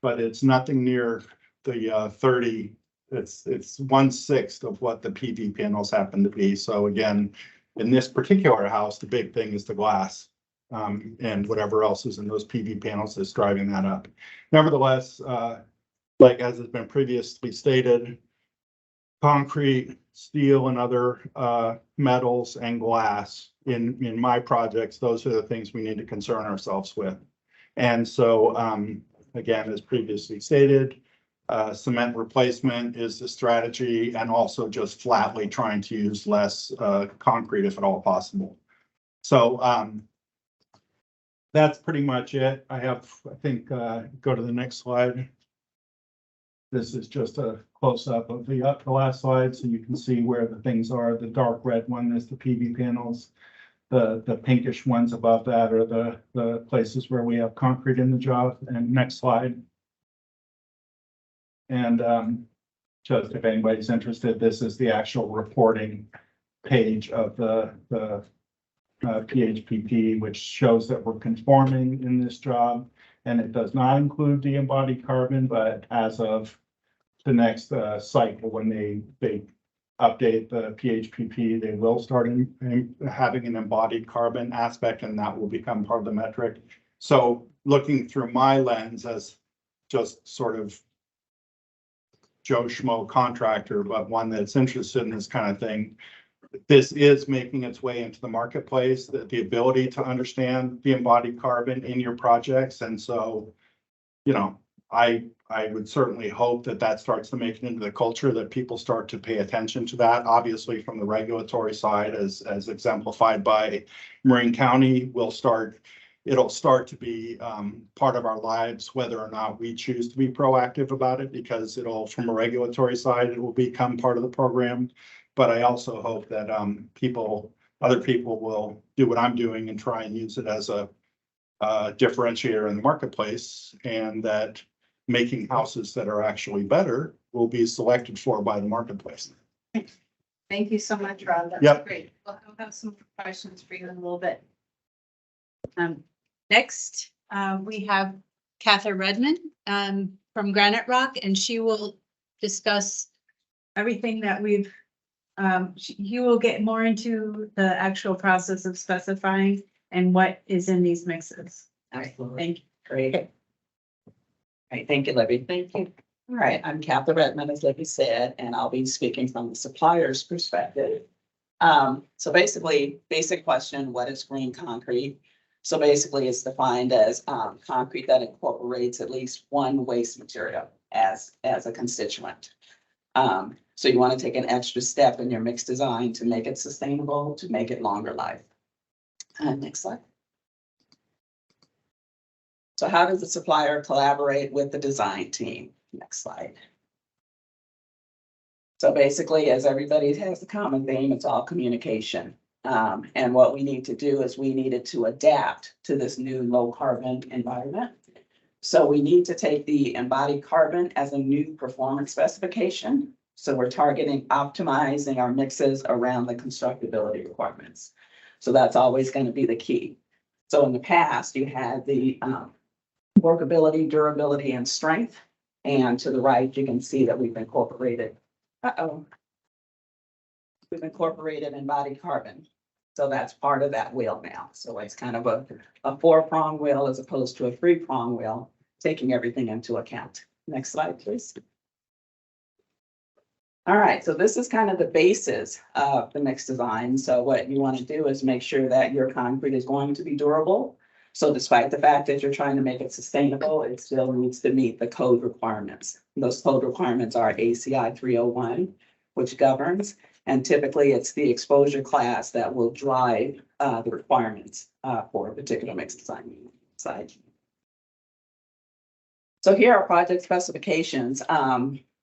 but it's nothing near the 30, it's 1/6 of what the PV panels happen to be. So again, in this particular house, the big thing is the glass. And whatever else is in those PV panels is driving that up. Nevertheless, like as has been previously stated, concrete, steel, and other metals and glass in my projects, those are the things we need to concern ourselves with. And so, again, as previously stated, cement replacement is the strategy, and also just flatly trying to use less concrete if at all possible. So that's pretty much it. I think, go to the next slide. This is just a close-up of the last slide, so you can see where the things are. The dark red one is the PV panels. The pinkish ones above that are the places where we have concrete in the job. And next slide. And just if anybody's interested, this is the actual reporting page of the PHPP, which shows that we're conforming in this job. And it does not include the embodied carbon, but as of the next cycle, when they update the PHPP, they will start having an embodied carbon aspect, and that will become part of the metric. So looking through my lens as just sort of Joe Schmo contractor, but one that's interested in this kind of thing, this is making its way into the marketplace, the ability to understand the embodied carbon in your projects. And so, you know, I would certainly hope that that starts to make it into the culture, that people start to pay attention to that. Obviously, from the regulatory side, as exemplified by Marin County, it'll start to be part of our lives, whether or not we choose to be proactive about it, because from a regulatory side, it will become part of the program. But I also hope that other people will do what I'm doing and try and use it as a differentiator in the marketplace, and that making houses that are actually better will be selected for by the marketplace. Thank you so much, Rob. That's Yep. great. Well, I'll have some questions for you in a little bit. Next, we have Catherine Redmond from Graniterock, and she will discuss everything that you will get more into the actual process of specifying and what is in these mixes. Absolutely. Thank you. Great. All right, thank you, Libby. Thank you. All right, I'm Catherine Redmond, as Libby said, and I'll be speaking from the supplier's perspective. So basically, basic question, what is green concrete? So basically, it's defined as concrete that incorporates at least one waste material as a constituent. So you want to take an extra step in your mix design to make it sustainable, to make it longer life. Next slide. So how does the supplier collaborate with the design team? Next slide. So basically, as everybody has the common theme, it's all communication. And what we need to do is we needed to adapt to this new low carbon environment. So we need to take the embodied carbon as a new performance specification. So we're targeting optimizing our mixes around the constructability requirements. So that's always going to be the key. So in the past, you had the workability, durability, and strength. And to the right, you can see that we've incorporated, we've incorporated embodied carbon. So that's part of that wheel now. So it's kind of a 4-prong wheel as opposed to a 3-prong wheel, taking everything into account. Next slide, please. All right, so this is kind of the basis of the mix design. So what you want to do is make sure that your concrete is going to be durable. So despite the fact that you're trying to make it sustainable, it still needs to meet the code requirements. Those code requirements are ACI 301, which governs, and typically it's the exposure class that will drive the requirements for a particular mix design site. So here are project specifications.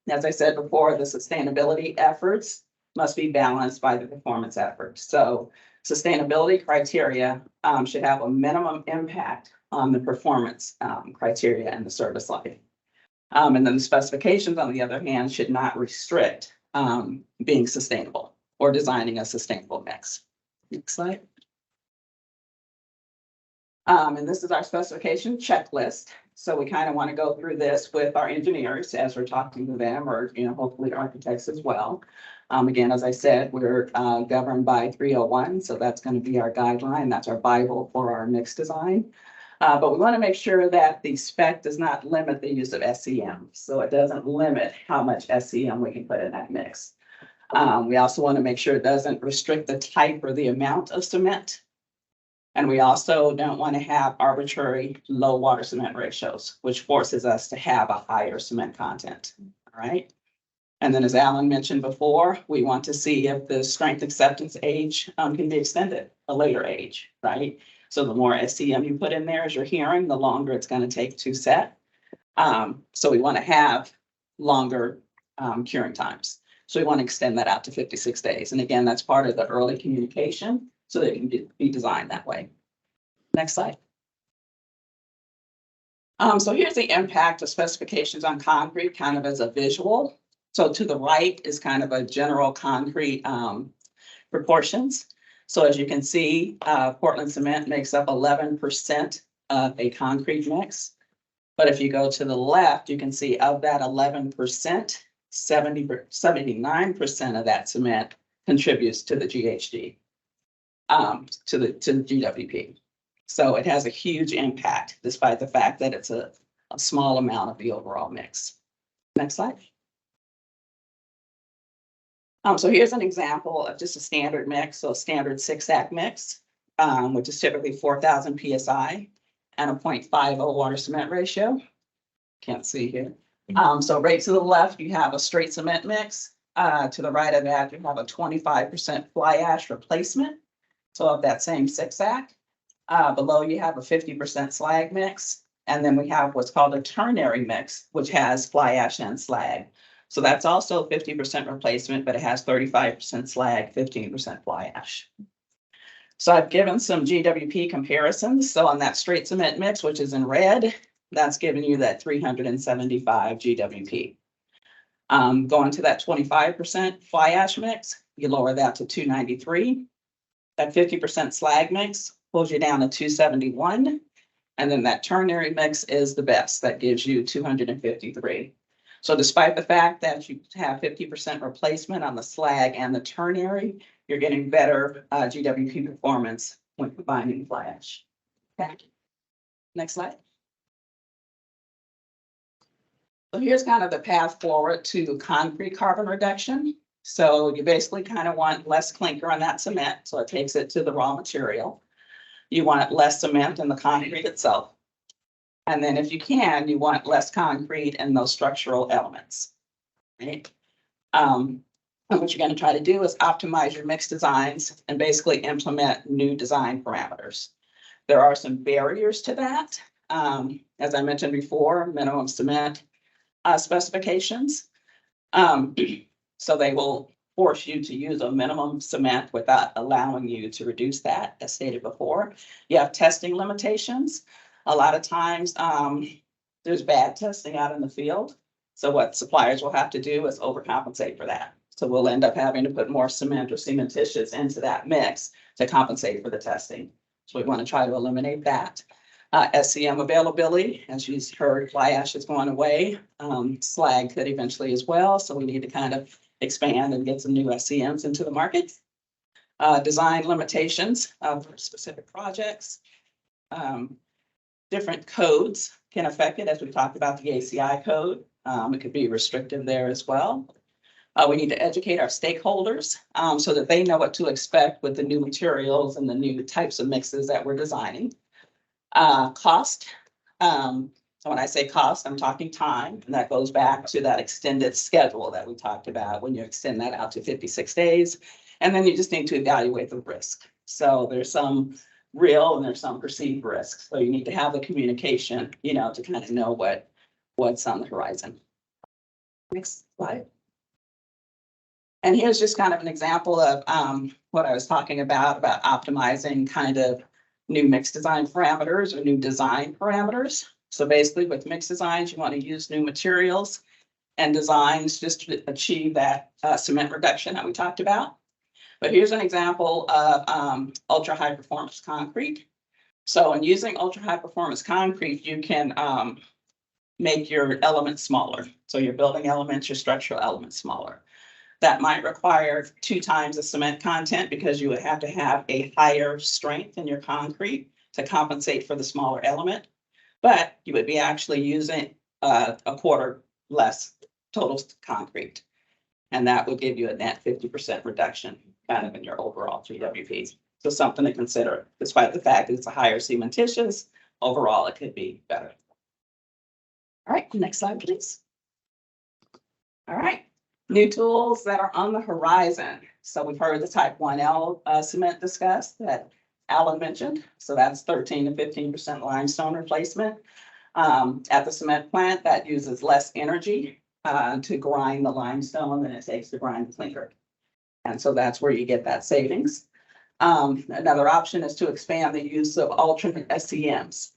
As I said before, the sustainability efforts must be balanced by the performance efforts. So sustainability criteria should have a minimum impact on the performance criteria and the service life. And then the specifications, on the other hand, should not restrict being sustainable or designing a sustainable mix. Next slide. And this is our specification checklist. So we kind of want to go through this with our engineers as we're talking to them, or, hopefully architects as well. Again, as I said, we're governed by 301, so that's going to be our guideline. That's our Bible for our mixed design. But we want to make sure that the spec does not limit the use of SEM. So it doesn't limit how much SEM we can put in that mix. We also want to make sure it doesn't restrict the type or the amount of cement. And we also don't want to have arbitrary low water cement ratios, which forces us to have a higher cement content. All right. And then, as Alan mentioned before, we want to see if the strength acceptance age can be extended, a later age, right? So the more SEM you put in there, as you're hearing, the longer it's going to take to set. So we want to have longer curing times. So we want to extend that out to 56 days. And again, that's part of the early communication so that it can be designed that way. Next slide. So here's the impact of specifications on concrete kind of as a visual. So to the right is kind of a general concrete proportions. So as you can see, Portland cement makes up 11% of a concrete mix. But if you go to the left, you can see of that 11%, 79% of that cement contributes to the GHG, to the GWP. So it has a huge impact, despite the fact that it's a small amount of the overall mix. Next slide. So here's an example of just a standard mix, so a standard 6-act mix, which is typically 4,000 PSI and a 0.50 water cement ratio. Can't see here. So right to the left, you have a straight cement mix. To the right of that, you have a 25% fly ash replacement. So of that same 6-act. Below you have a 50% slag mix. And then we have what's called a ternary mix, which has fly ash and slag. So that's also 50% replacement, but it has 35% slag, 15% fly ash. So I've given some GWP comparisons. So on that straight cement mix, which is in red, that's giving you that 375 GWP. Going to that 25% fly ash mix, you lower that to 293. That 50% slag mix pulls you down to 271. And then that ternary mix is the best. That gives you 253. So despite the fact that you have 50% replacement on the slag and the ternary, you're getting better GWP performance when combining fly ash. Okay. Next slide. So here's kind of the path forward to concrete carbon reduction. So you basically kind of want less clinker on that cement, so it takes it to the raw material. You want less cement in the concrete itself. And then if you can, you want less concrete in those structural elements, right? And what you're going to try to do is optimize your mix designs and basically implement new design parameters. There are some barriers to that. As I mentioned before, minimum cement specifications. So they will force you to use a minimum cement without allowing you to reduce that, as stated before. You have testing limitations. A lot of times there's bad testing out in the field. So what suppliers will have to do is overcompensate for that. So we'll end up having to put more cement or cementitious into that mix to compensate for the testing. So we want to try to eliminate that. SCM availability, as you heard, fly ash is going away. Slag could eventually as well. So we need to kind of expand and get some new SCMs into the market. Design limitations for specific projects. Different codes can affect it, as we talked about the ACI code. It could be restrictive there as well. We need to educate our stakeholders so that they know what to expect with the new materials and the new types of mixes that we're designing. Cost. So when I say cost, I'm talking time, and that goes back to that extended schedule that we talked about when you extend that out to 56 days. And then you just need to evaluate the risk. So there's some real and there's some perceived risks. So you need to have the communication, to kind of know what's on the horizon. Next slide. And here's just kind of an example of what I was talking about optimizing kind of new mix design parameters or new design parameters. So basically with mix designs, you want to use new materials and designs just to achieve that cement reduction that we talked about. But here's an example of ultra high performance concrete. So in using ultra high performance concrete, you can make your elements smaller. So your building elements, your structural elements smaller. That might require 2 times the cement content because you would have to have a higher strength in your concrete to compensate for the smaller element. But you would be actually using a quarter less total concrete. And that would give you a net 50% reduction kind of in your overall GWP. So something to consider, despite the fact that it's a higher cementitious, overall it could be better. All right, next slide, please. All right, new tools that are on the horizon. So we've heard the type 1L cement discussed that Alan mentioned. So that's 13 to 15% limestone replacement. At the cement plant, that uses less energy to grind the limestone than it takes to grind the clinker. And so that's where you get that savings. Another option is to expand the use of alternate SCMs.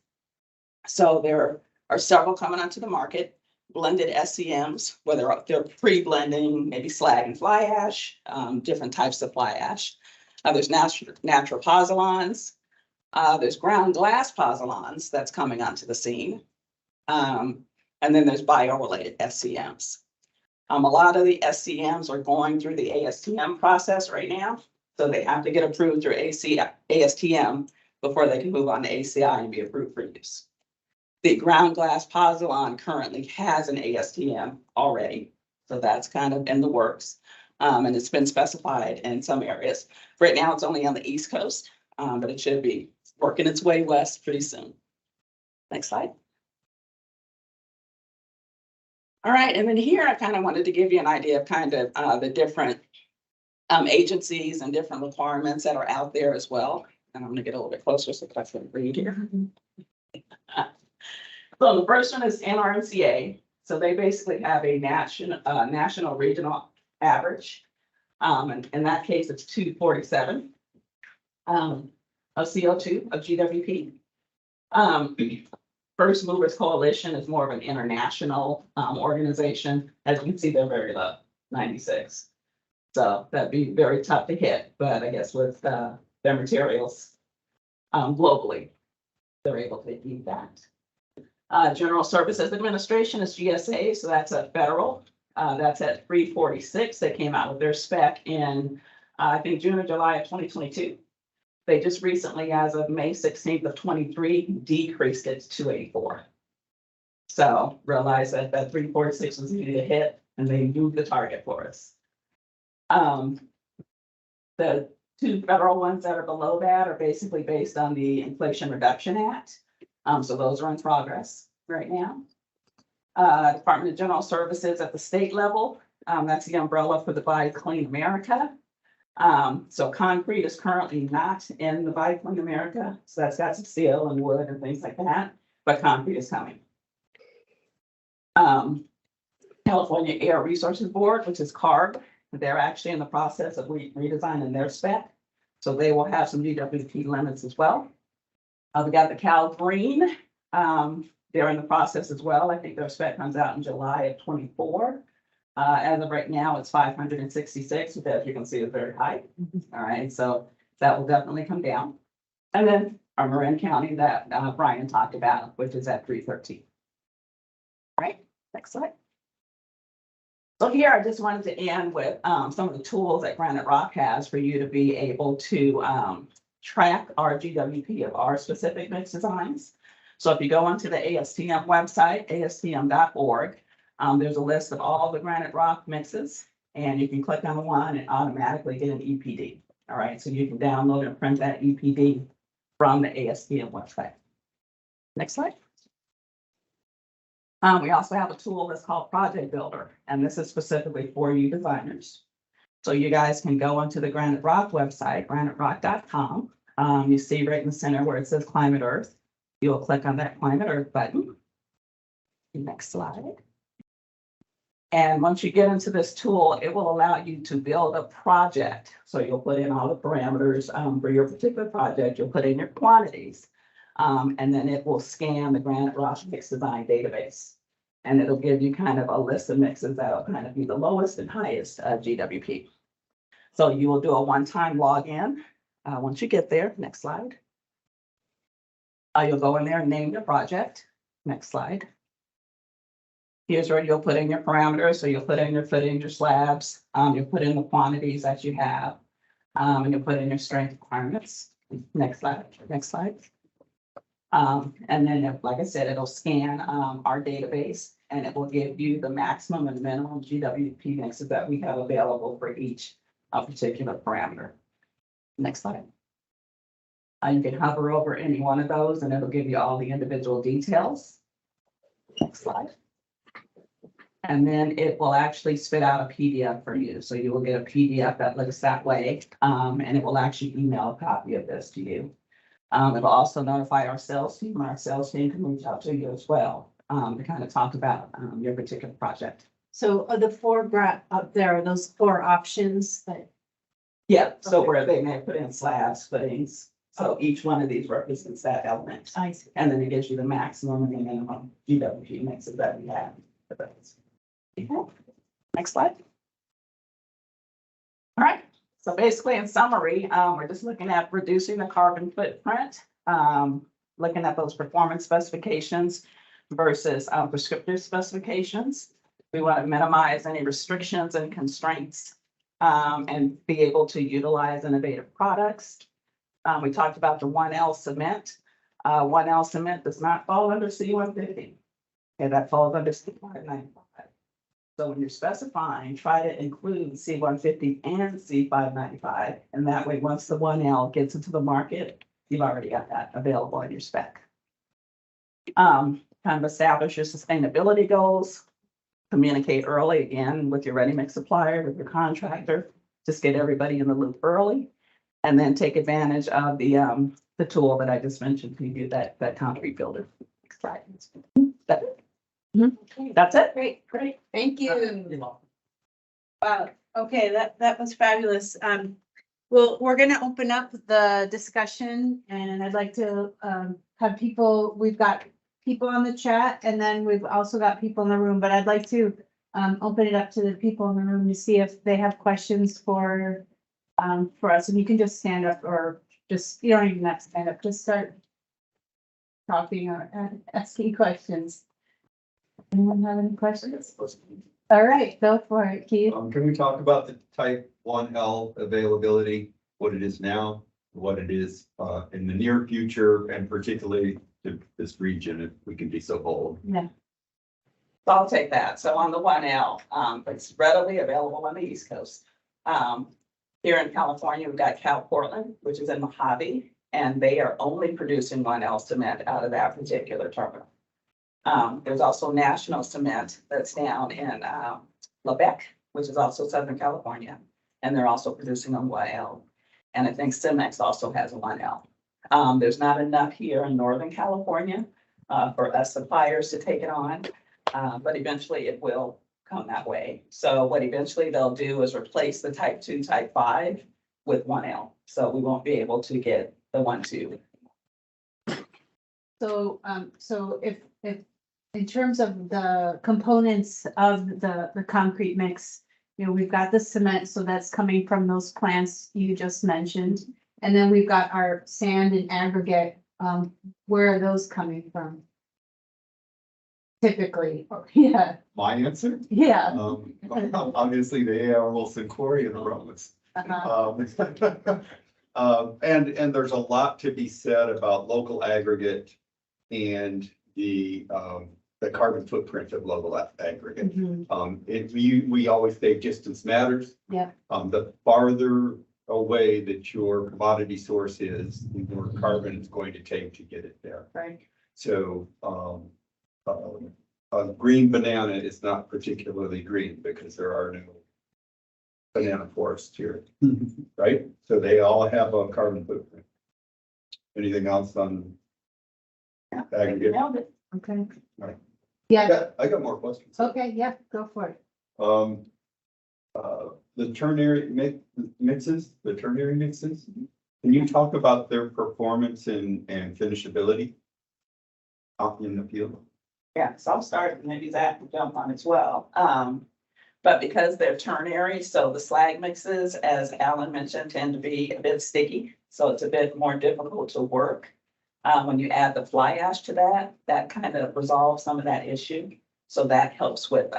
So there are several coming onto the market, blended SCMs, whether they're pre-blending, maybe slag and fly ash, different types of fly ash. There's natural pozzolans. There's ground glass pozzolans that's coming onto the scene. And then there's bio-related SCMs. A lot of the SCMs are going through the ASTM process right now. So they have to get approved through ASTM before they can move on to ACI and be approved for use. The ground glass pozzolan currently has an ASTM already. So that's kind of in the works. And it's been specified in some areas. Right now, it's only on the East Coast, but it should be working its way west pretty soon. Next slide. All right, and then here I kind of wanted to give you an idea of kind of the different agencies and different requirements that are out there as well. And I'm gonna get a little bit closer so I can read here. So the first one is NRMCA. So they basically have a national regional average. And in that case, it's 247 of CO2 of GWP. First Movers Coalition is more of an international organization. As you can see, they're very low, 96. So that'd be very tough to hit, but I guess with their materials globally, they're able to beat that. General Services Administration is GSA, so that's a federal. That's at 346. They came out with their spec in, I think, June or July of 2022. They just recently, as of May 16th of 23, decreased it to 284. So realize that that 346 was easy to hit, and they moved the target for us. The 2 federal ones that are below that are basically based on the Inflation Reduction Act. So those are in progress right now. Department of General Services at the state level, that's the umbrella for the Buy Clean America. So concrete is currently not in the Buy Clean America, so that's got some steel and wood and things like that, but concrete is coming. California Air Resources Board, which is CARB, they're actually in the process of redesigning their spec, so they will have some GWP limits as well. We got the Cal Green, they're in the process as well. I think their spec comes out in July of 24. As of right now, it's 566, which as you can see is very high. All right, so that will definitely come down. And then our Marin County that Brian talked about, which is at 313. All right, next slide. So here I just wanted to end with some of the tools that Graniterock has for you to be able to track our GWP of our specific mix designs. So if you go onto the ASTM website, astm.org, there's a list of all the Graniterock mixes, and you can click on one and automatically get an EPD. All right, so you can download and print that EPD from the ASTM website. Next slide. We also have a tool that's called Project Builder, and this is specifically for you designers. So you guys can go onto the Graniterock website, graniterock.com. You see right in the center where it says Climate Earth. You'll click on that Climate Earth button. Next slide. And once you get into this tool, it will allow you to build a project. So you'll put in all the parameters for your particular project. You'll put in your quantities. And then it will scan the Graniterock mix design database. And it'll give you kind of a list of mixes that'll kind of be the lowest and highest GWP. So you will do a one-time login once you get there. Next slide. You'll go in there and name your project. Next slide. Here's where you'll put in your parameters. So you'll put in your footing, your slabs, you'll put in the quantities that you have, and you'll put in your strength requirements. Next slide, next slide. And then, like I said, it'll scan, our database and it will give you the maximum and minimum GWP mixes that we have available for each particular parameter. Next slide. You can hover over any one of those and it'll give you all the individual details. Next slide. And then it will actually spit out a PDF for you. So you will get a PDF that looks that way, and it will actually email a copy of this to you. It'll also notify our sales team. Our sales team can reach out to you as well, to kind of talk about your particular project. So the four up there, are those four options that, Yeah, so Okay. where they may put in slabs, footings. So each one of these represents that element. I see. And then it gives you the maximum and the minimum GWP mixes that we have. Okay. Next slide. All right, so basically in summary, we're just looking at reducing the carbon footprint, looking at those performance specifications versus prescriptive specifications. We want to minimize any restrictions and constraints, and be able to utilize innovative products. We talked about the 1L cement. 1L cement does not fall under C-150. Okay, that falls under C-595. So when you're specifying, try to include C-150 and C-595. And that way, once the 1L gets into the market, you've already got that available in your spec. Kind of establish your sustainability goals. Communicate early again with your ready mix supplier, with your contractor. Just get everybody in the loop early. And then take advantage of the tool that I just mentioned to you, that concrete builder. Next slide. That's it. Great, thank you. You're welcome. Wow, okay, that was fabulous. Well, we're gonna open up the discussion and I'd like to have people, we've got people on the chat and then we've also got people in the room, but I'd like to open it up to the people in the room to see if they have questions for us. And you can just stand up or just, you don't even have to stand up, just start talking or asking questions. Anyone have any questions? All right, go for it, Keith. Can we talk about the type 1L availability, what it is now, what it is in the near future, and particularly to this region, if we can be so bold? So I'll take that. So on the 1L, it's readily available on the East Coast. Here in California, we've got Cal Portland, which is in Mojave, and they are only producing 1L cement out of that particular terminal. There's also National Cement that's down in Lebec, which is also Southern California, and they're also producing on 1L. And I think Cemex also has a 1L. There's not enough here in Northern California for us suppliers to take it on, but eventually it will come that way. So what eventually they'll do is replace the type 2, type 5 with 1L. So we won't be able to get the 1, 2. So, if in terms of the components of the concrete mix, you know, we've got the cement, so that's coming from those plants you just mentioned. And then we've got our sand and aggregate, where are those coming from? Typically, yeah, My answer? yeah. Obviously, the AR Wilson Quarry in the Romans. And there's a lot to be said about local aggregate and the carbon footprint of local aggregate. Mhm. We always say distance matters. Yeah. The farther away that your commodity source is, the more carbon it's going to take to get it there. Right. So, a green banana is not particularly green because there are no banana forests here, right? So they all have a carbon footprint. Anything else on aggregate? Nailed it. Okay. Right. Yeah, I got more questions. okay, yeah, go for it. The ternary mixes, can you talk about their performance and finishability out in the field? Yeah, so I'll start, and maybe Zach can jump on as well. But because they're ternary, so the slag mixes, as Alan mentioned, tend to be a bit sticky. So it's a bit more difficult to work. When you add the fly ash to that, that kind of resolves some of that issue. So that helps with,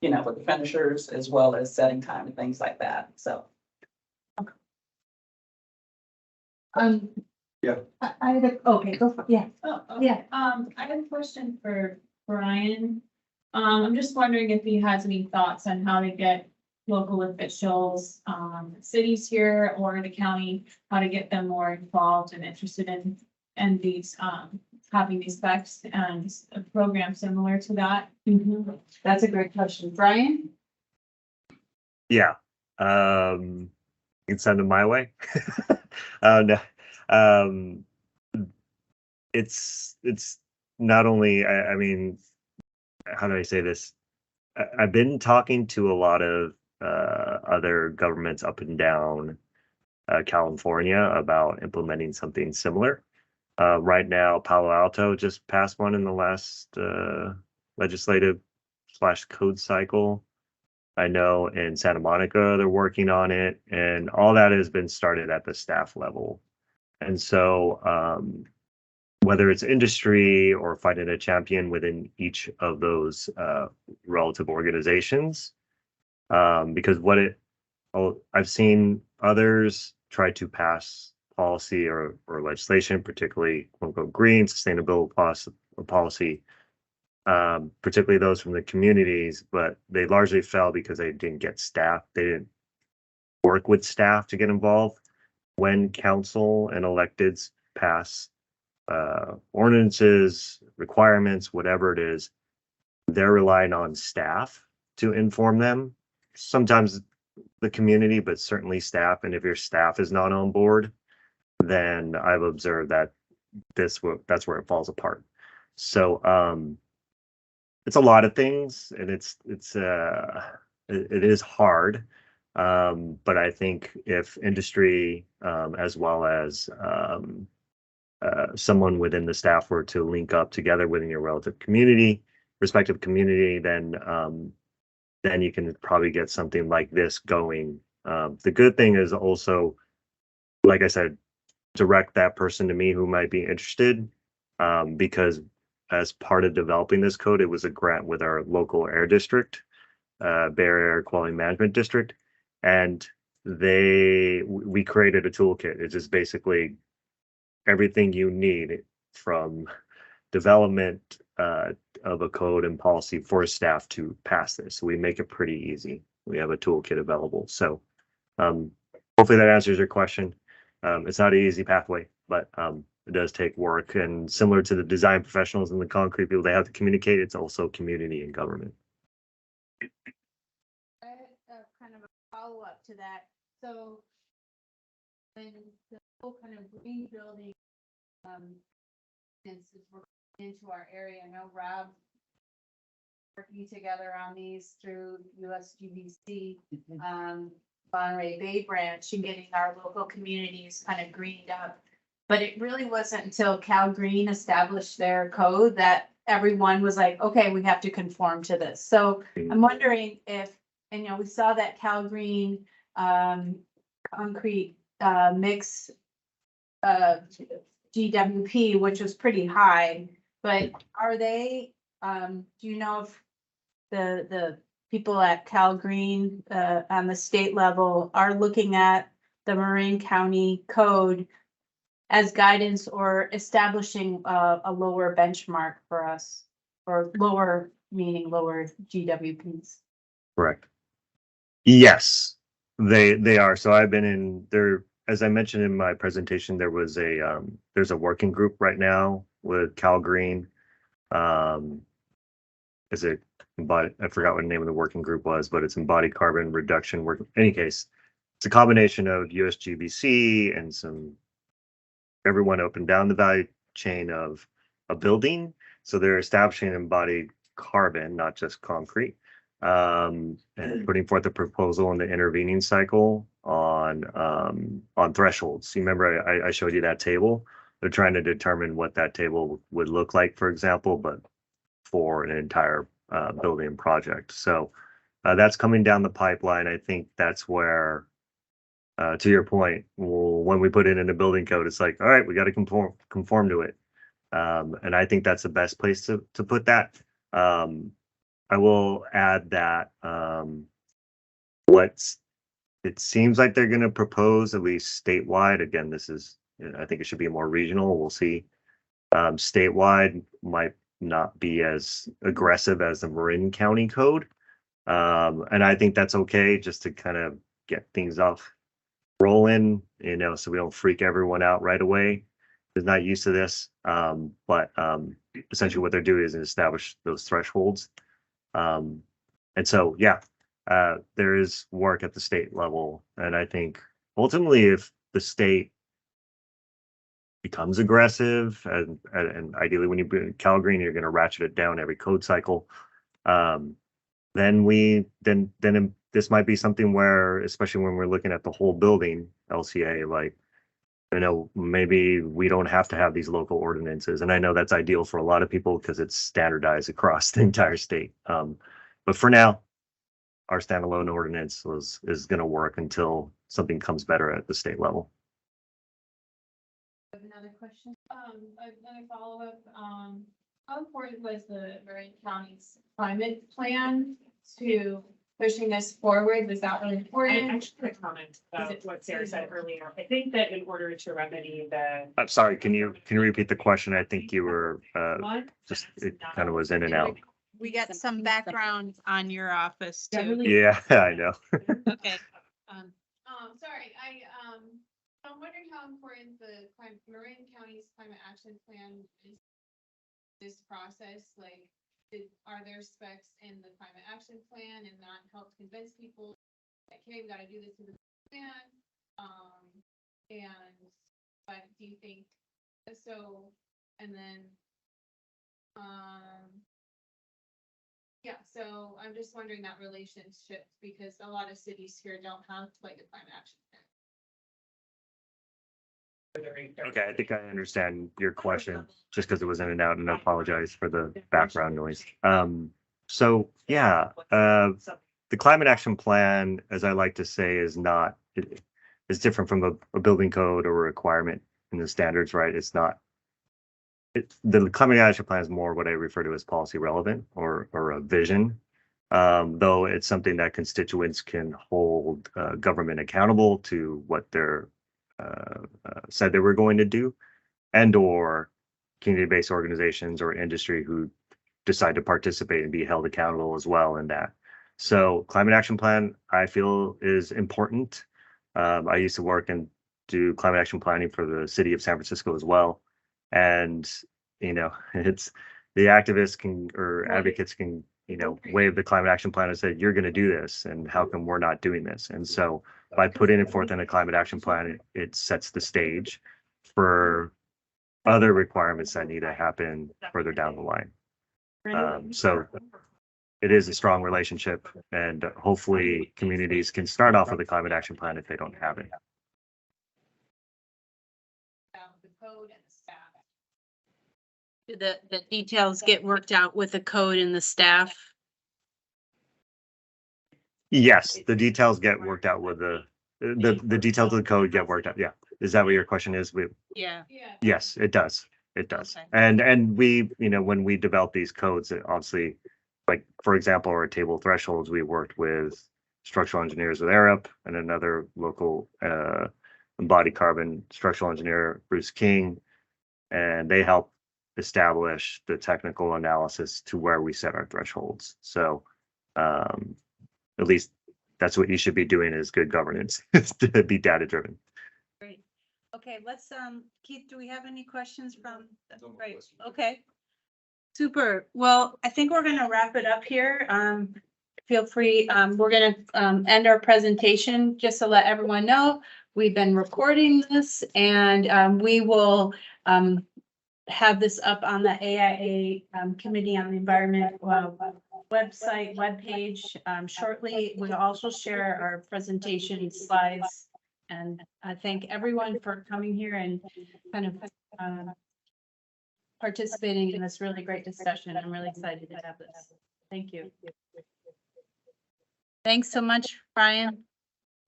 with the finishers as well as setting time and things like that. So. Yeah. I had a, okay, go for, yeah. Oh, Yeah. I have a question for Brian. I'm just wondering if he has any thoughts on how to get local officials, cities here or the county, how to get them more involved and interested in these, having these specs and a program similar to that. That's a great question. Brian? Yeah, you can send them my way. No, it's not only, I mean, how do I say this? I've been talking to a lot of other governments up and down California about implementing something similar. Right now, Palo Alto just passed one in the last legislative / code cycle. I know in Santa Monica, they're working on it, and all that has been started at the staff level. And so, whether it's industry or finding a champion within each of those relative organizations, because I've seen others try to pass policy or legislation, particularly quote unquote green sustainable policy, particularly those from the communities, but they largely fell because they didn't get staff. They didn't work with staff to get involved. When council and electeds pass ordinances, requirements, whatever it is, they're relying on staff to inform them. Sometimes the community, but certainly staff. And if your staff is not on board, then I've observed that that's where it falls apart. So it's a lot of things, and it is hard. But I think if industry as well as someone within the staff were to link up together within your respective community, then you can probably get something like this going. The good thing is also, like I said, direct that person to me who might be interested, because as part of developing this code, it was a grant with our local air district, Bay Area Air Quality Management District, and we created a toolkit. It's just basically everything you need from development of a code and policy for staff to pass this. So we make it pretty easy. We have a toolkit available. So hopefully that answers your question. It's not an easy pathway, but it does take work. And similar to the design professionals and the concrete people, they have to communicate. It's also community and government. Kind of a follow-up to that. So when the whole kind of green building is into our area, I know Rob working together on these through USGBC, Monterey Bay branch, and getting our local communities kind of greened up. But it really wasn't until Cal Green established their code that everyone was like, okay, we have to conform to this. So I'm wondering if, and we saw that Cal Green concrete mix GWP, which was pretty high, but are they, do you know if the people at Cal Green on the state level are looking at the Marin County code as guidance or establishing a lower benchmark for us, or lower meaning lower GWPs? Correct. Yes, they are. So I've been in there, as I mentioned in my presentation, there's a working group right now with Cal Green. I forgot what the name of the working group was, but it's embodied carbon reduction work. In any case, it's a combination of USGBC and everyone up and down the value chain of a building. So they're establishing embodied carbon, not just concrete, and putting forth a proposal in the intervening cycle on thresholds. You remember I showed you that table? They're trying to determine what that table would look like, for example, but for an entire building project. So that's coming down the pipeline. I think that's where To your point, well, when we put it in a building code, it's like, all right, we got to conform to it. And I think that's the best place to put that. I will add that, what's, it seems like they're gonna propose, at least statewide, again, this is, I think it should be more regional, we'll see. Statewide might not be as aggressive as the Marin County Code. And I think that's okay, just to kind of get things off rolling, so we don't freak everyone out right away. Is not used to this, but essentially what they're doing is establish those thresholds. And so, yeah, there is work at the state level, and I think ultimately, if the state becomes aggressive, and ideally when you bring Cal Green, you're going to ratchet it down every code cycle. Then this might be something where, especially when we're looking at the whole building LCA, like, maybe we don't have to have these local ordinances. And I know that's ideal for a lot of people because it's standardized across the entire state. But for now, our standalone ordinance is going to work until something comes better at the state level. Another question, another follow-up, how important was the Marin County's climate plan to pushing this forward? Was that really I important? actually want to comment about what Sarah said earlier. I think that in order to remedy the. I'm sorry, can you repeat the question? I think you were just, it kind of was in and out. We got some background on your office too. Generally- Yeah, I know. Okay. Sorry, I'm wondering how important the Marin County's climate action plan is. This process, like, are there specs in the climate action plan and that help convince people, like, hey, we gotta do this in the plan? But do you think, so, and then, yeah, so I'm just wondering that relationship, because a lot of cities here don't have like a climate action plan. Okay, I think I understand your question, just because it was in and out, and I apologize for the background noise. So yeah, the climate action plan, as I like to say, is not, it is different from a building code or a requirement in the standards, right? It's not. The climate action plan is more what I refer to as policy relevant or a vision. Though it's something that constituents can hold government accountable to what they're said they were going to do, and or community-based organizations or industry who decide to participate and be held accountable as well in that. So climate action plan, I feel, is important. I used to work and do climate action planning for the city of San Francisco as well. And, it's the activists can, or advocates can, wave the climate action plan and say, you're going to do this. And how come we're not doing this? And so by putting it forth in a climate action plan, it sets the stage for other requirements that need to happen further down the line. So it is a strong relationship, and hopefully communities can start off with a climate action plan if they don't have it. The code and the staff. Do the details get worked out with the code and the staff? Yes, the details get worked out with the details of the code get worked out. Yeah. Is that what your question is? Yeah. Yeah. Yes, it does. It does. Okay. And we, when we develop these codes, it obviously, like, for example, our table thresholds, we worked with structural engineers with Arup and another local embodied carbon structural engineer, Bruce King, and they help establish the technical analysis to where we set our thresholds. So at least that's what you should be doing, is good governance, to be data driven. Great. Okay, let's, Keith, do we have any questions from? No more Right, questions. okay. Super. Well, I think we're gonna wrap it up here. Feel free, we're gonna end our presentation just to let everyone know we've been recording this, and we will have this up on the AIA Committee on the Environment webpage shortly. We'll also share our presentation slides, and I thank everyone for coming here and kind of participating in this really great discussion. I'm really excited to have this. Thank you. Thanks so much, Brian.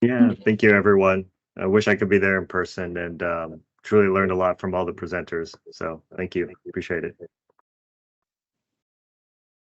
Yeah, thank you, everyone. I wish I could be there in person and truly learned a lot from all the presenters. So thank you. Appreciate it.